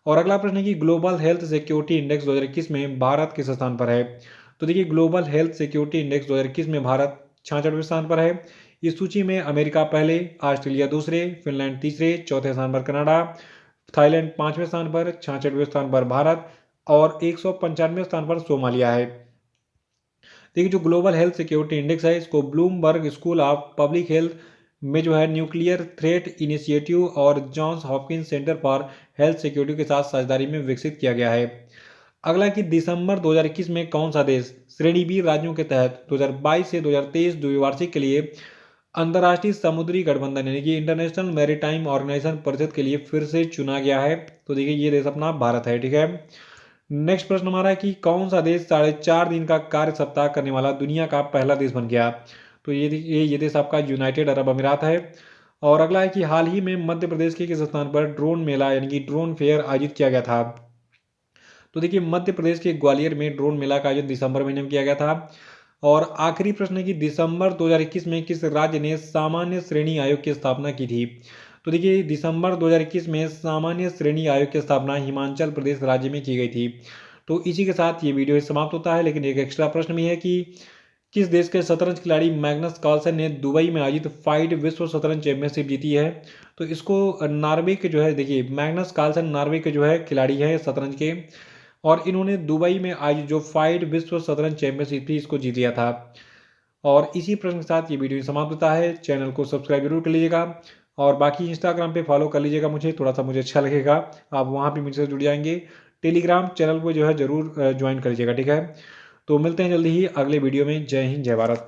और अगला प्रश्न है कि ग्लोबल हेल्थ सिक्योरिटी इंडेक्स 2021 में भारत किस स्थान पर है। तो देखिए ग्लोबल हेल्थ सिक्योरिटी इंडेक्स 2021 में भारत 66वें स्थान पर है। इस सूची में अमेरिका पहले, ऑस्ट्रेलिया दूसरे, फिनलैंड तीसरे, चौथे स्थान पर कनाडा, थाईलैंड पांचवें स्थान पर, 66वें स्थान पर भारत और 195वें स्थान पर सोमालिया है। देखिए जो ग्लोबल हेल्थ सिक्योरिटी इंडेक्स है इसको Bloomberg School of Public Health में जो है न्यूक्लियर थ्रेट इनिशिएटिव और Johns Hopkins Center for Health Security के साथ साझेदारी में विकसित किया गया है। अगला कि दिसंबर 2021 में कौन सा देश श्रेणी बी राज्यों के तहत 2022 से 2023 द्विवार्षिक के लिए अंतर्राष्ट्रीय समुद्री गठबंधन यानी कि इंटरनेशनल मैरीटाइम ऑर्गेनाइजेशन परिषद के लिए फिर से चुना गया है। तो देखिए ये देश अपना भारत है, ठीक है। नेक्स्ट प्रश्न हमारा है कि कौन सा देश 4.5 दिन का कार्य सप्ताह करने वाला दुनिया का पहला देश बन गया। तो ये देश आपका यूनाइटेड अरब अमीरात है। और अगला है कि हाल ही में मध्य प्रदेश के किस स्थान पर ड्रोन मेला यानी कि ड्रोन फेयर आयोजित किया गया था। तो देखिए मध्य प्रदेश के ग्वालियर में ड्रोन मेला का आयोजन दिसंबर महीने में किया गया था। और आखिरी प्रश्न है कि दिसंबर 2021 में किस राज्य ने सामान्य श्रेणी आयोग की स्थापना की थी। तो देखिए दिसंबर 2021 में सामान्य श्रेणी आयोग की स्थापना हिमाचल प्रदेश राज्य में की गई थी। तो इसी के साथ ये वीडियो समाप्त होता है, लेकिन एक एक्स्ट्रा प्रश्न भी है कि किस देश के शतरंज खिलाड़ी मैग्नस कार्लसन ने दुबई में आयोजित फाइड विश्व शतरंज चैंपियनशिप जीती है। तो इसको नॉर्वे के जो है, देखिए मैग्नस कार्लसन नॉर्वे के जो है खिलाड़ी हैं शतरंज के, और इन्होंने दुबई में आयोजित जो फाइड विश्व शतरंज चैंपियनशिप थी इसको जीत लिया था। और इसी प्रश्न के साथ ये वीडियो समाप्त होता है। चैनल को सब्सक्राइब जरूर कर लीजिएगा और बाकी इंस्टाग्राम पे फॉलो कर लीजिएगा, मुझे थोड़ा सा मुझे अच्छा लगेगा, आप वहाँ भी मुझसे जुड़ जाएंगे। टेलीग्राम चैनल को जो है जरूर ज्वाइन कर लीजिएगा, ठीक है। तो मिलते हैं जल्दी ही अगले वीडियो में। जय हिंद, जय भारत।